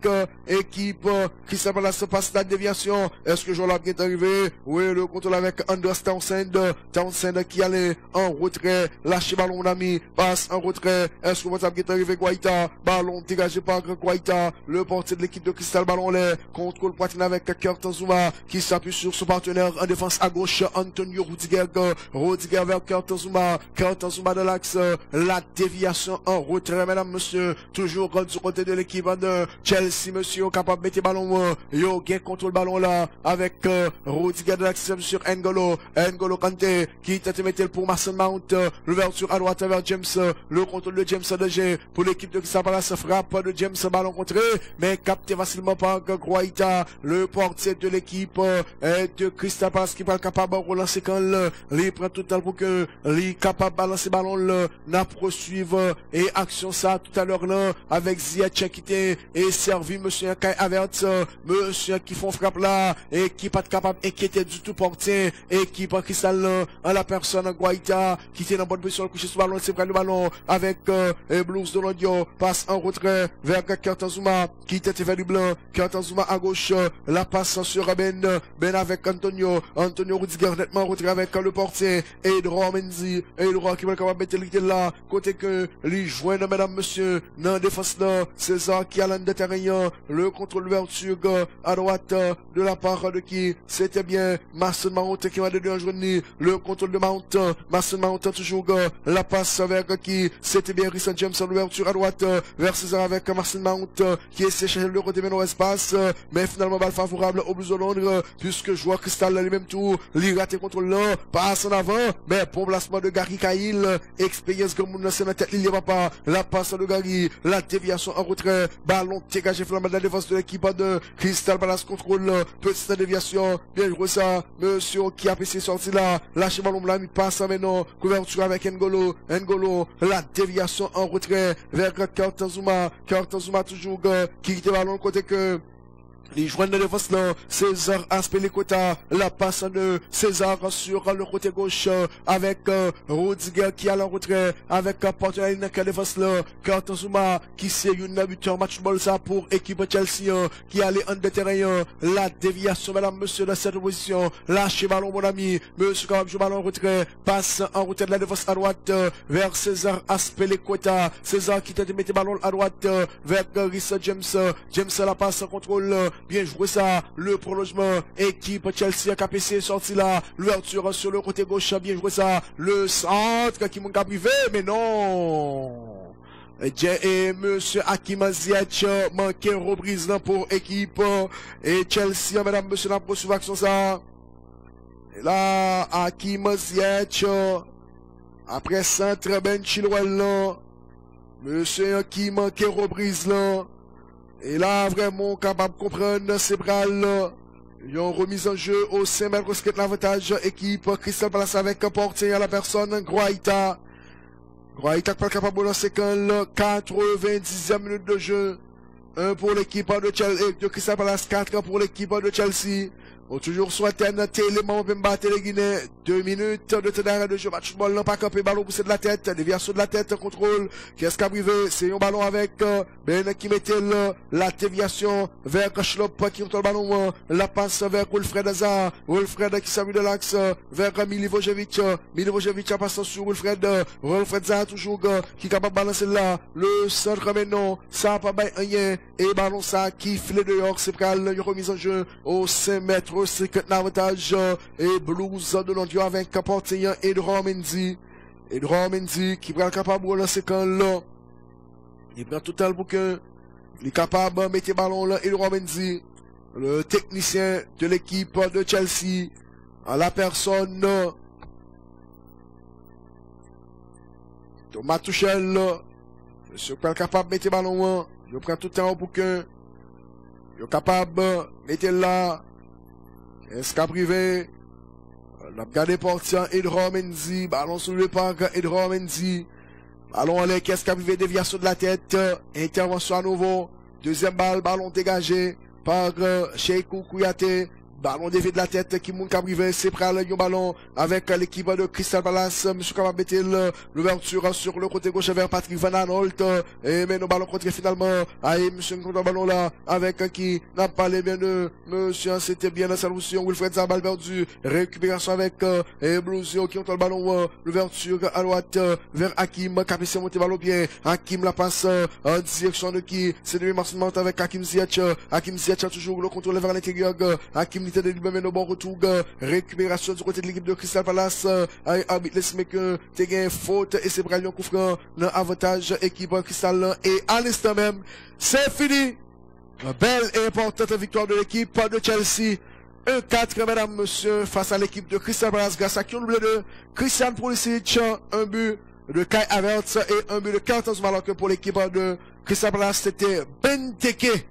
équipe Crystal Palace passe la déviation. Est-ce que Joe Lab est arrivé? Oui, le contrôle avec Andros Townsend. Townsend qui allait en retrait. Lâche ballon, mon ami. Passe en retrait. Est-ce que votre est arrivé? Guaita. Ballon dégagé par Guaita. Le portier de l'équipe de Crystal, ballon lait. Contrôle poitrine avec Kurt Zuma qui s'appuie sur son partenaire en défense à gauche. Antonio Rudiger. Rudiger vers Kurt Zuma. Kurt Zuma de l'axe. La déviation en retrait, mesdames, messieurs. Toujours du côté de l'équipe de Chelsea, monsieur, capable de mettre le ballon, yo, gain contre le ballon là, avec Rudiger de l'axe sur N'Golo Kanté, qui tente de mettre pour Mason Mount, l'ouverture à droite vers James, le contrôle de James DG, pour l'équipe de Crystal Palace, frappe de James, ballon contré, mais capté facilement par Guaita, le portier de l'équipe de Crystal Palace, qui va capable de relancer quand il prend tout le temps pour que il capable de balancer le ballon, n'a poursuivre, et action ça tout à l'heure là, avec Ziyech qui était et servi monsieur Kai Havertz, monsieur qui font frappe là et qui pas capable d'inquiéter du tout portier et qui pas Crystal en la personne Guaita qui était dans bonne position couché sur le ballon, c'est près le ballon avec Blues de l'audio, passe en retrait vers Kurt Zuma qui était vers du blanc, Kurt Zuma à gauche, la passe sur Ben avec Antonio Rudiger nettement en retrait avec le portier et Edouard Mendy qui va capable de mettre là côté que les joindre mesdames messieurs dans défense là. César qui a l'un de terrain, le contrôle d'ouverture à droite de la part de qui? C'était bien Mason Mount qui va donner un journée, le contrôle de Mount, Mason Mount toujours la passe vers qui? C'était bien Rhys James en ouverture à droite vers César avec Mason Mount qui essaie de chercher le côté dans l'espace, mais finalement balle favorable au Blues de Londres puisque joueur Crystal le même tour, il rate le contrôle là, passe en avant, mais bon placement de Gary Cahill, expérience comme on a tête, il n'y a pas la passe de Gary, la déviation en retrait, ballon dégagé finalement de la défense de l'équipe de Crystal Palace, contrôle, petite déviation, bien joué ça, monsieur qui a apprécié sorti là, lâche ballon là, il passe maintenant, couverture avec N'Golo, la déviation en retrait vers Kurt Zuma toujours qui quitte le ballon côté que les joints de défense là, César Azpilicueta, la passe de César sur le côté gauche avec Rudiger qui a en retrait avec partenaire de défense là, Kurt Zuma qui c'est une buteur match ball ça pour équipe Chelsea qui allait en terrain, la déviation mesdames messieurs de cette position, lâchez ballon mon ami, monsieur capable jouer ballon en retrait, passe en retrait de la défense à droite vers César Azpilicueta, César qui tente de mettre ballon à droite vers Rhys James la passe en contrôle bien joué ça, le prolongement, équipe Chelsea a KPC sorti là, l'ouverture sur le côté gauche, bien joué ça, le centre qui m'a privé, mais non. Et monsieur Hakim Ziyech manqué reprise pour équipe et Chelsea, mesdames, monsieur, la poursuivre action ça. Et là, Hakim Ziyech, après centre Ben Chilwell là, monsieur qui manqué reprise là. Et là, vraiment capable de comprendre ces bras là. Ils ont remis en jeu au 5 mètres, l'avantage équipe Crystal Palace avec portier à la personne Guaita. Guaita pas capable de lancer quand 90e minute de jeu. 1 pour l'équipe de Crystal Palace, 4 pour l'équipe de Chelsea. On toujours soit un télément peut battre les Guinéens. 2 minutes de temps d'arrêt de jeu. Match de ballon, pas campé, ballon poussé de la tête. Déviation de la tête, contrôle. Qu'est-ce qu'a privé? C'est un ballon avec Ben qui mettait la déviation vers Schlop qui contrôle le ballon. La passe vers Wilfred Hazard. Wilfred qui s'amuse de l'axe vers Milivojevic. Milivojevic en passant sur Wilfred. Wilfred Hazard toujours qui est capable de balancer là. Le centre maintenant, ça n'a pas rien. Et ballon ça qui file dehors. C'est prêt une remise en jeu au 5 mètres. C'est l'avantage et Blues de l'Ondio avec portier Edouard Mendy. Edouard Mendy qui est capable de lancer quand là. Il prend total bouquin. Il est capable de mettre le ballon là. Edouard Mendy, le technicien de l'équipe de Chelsea, à la personne Thomas Tuchel. Monsieur est capable de mettre le ballon là. Il prend tout le temps au bouquin. Il est capable de mettre là. Est-ce qu'a privé? On a regardé portier Edouard Mendy. Ballon sur le parc Edouard Mendy. Ballon en l'air. Qu'est-ce qu'a privé? Déviation de la tête. Intervention à nouveau. Deuxième balle. Ballon dégagé par Cheikhou Kouyaté. Ballon dévié de la tête qui monte privé. C'est prêt à le ballon avec l'équipe de Crystal Palace. Monsieur capable de mettre l'ouverture sur le côté gauche vers Patrick Van Aanholt. Et mais nos ballons contre finalement. Aïe, monsieur contre le ballon là. Avec qui n'a pas les bien de monsieur. C'était bien la solution. Wilfred Zaha, balle perdue. Récupération avec Blusio qui contre le ballon. L'ouverture à droite vers Hakim. Capissé monté balle au pied. Hakim la passe en direction de qui? C'est de Marcin Mount avec Hakim Ziyech. Hakim Ziyech a toujours le contrôle vers l'intérieur. Hakim de lui-même au bon retour. Récupération du côté de l'équipe de Crystal Palace. Arbitre laisse que t'es gagné faute et c'est Bralion coup franc. Avantage équipe Crystal. Et à l'instant même, c'est fini. Une belle et importante victoire de l'équipe de Chelsea. 1-4, mesdames, monsieur, face à l'équipe de Crystal Palace grâce à Kion W2, Christian Pulisic, un but de Kai Havertz et un but de 14 alors que pour l'équipe de Crystal Palace, c'était Benteke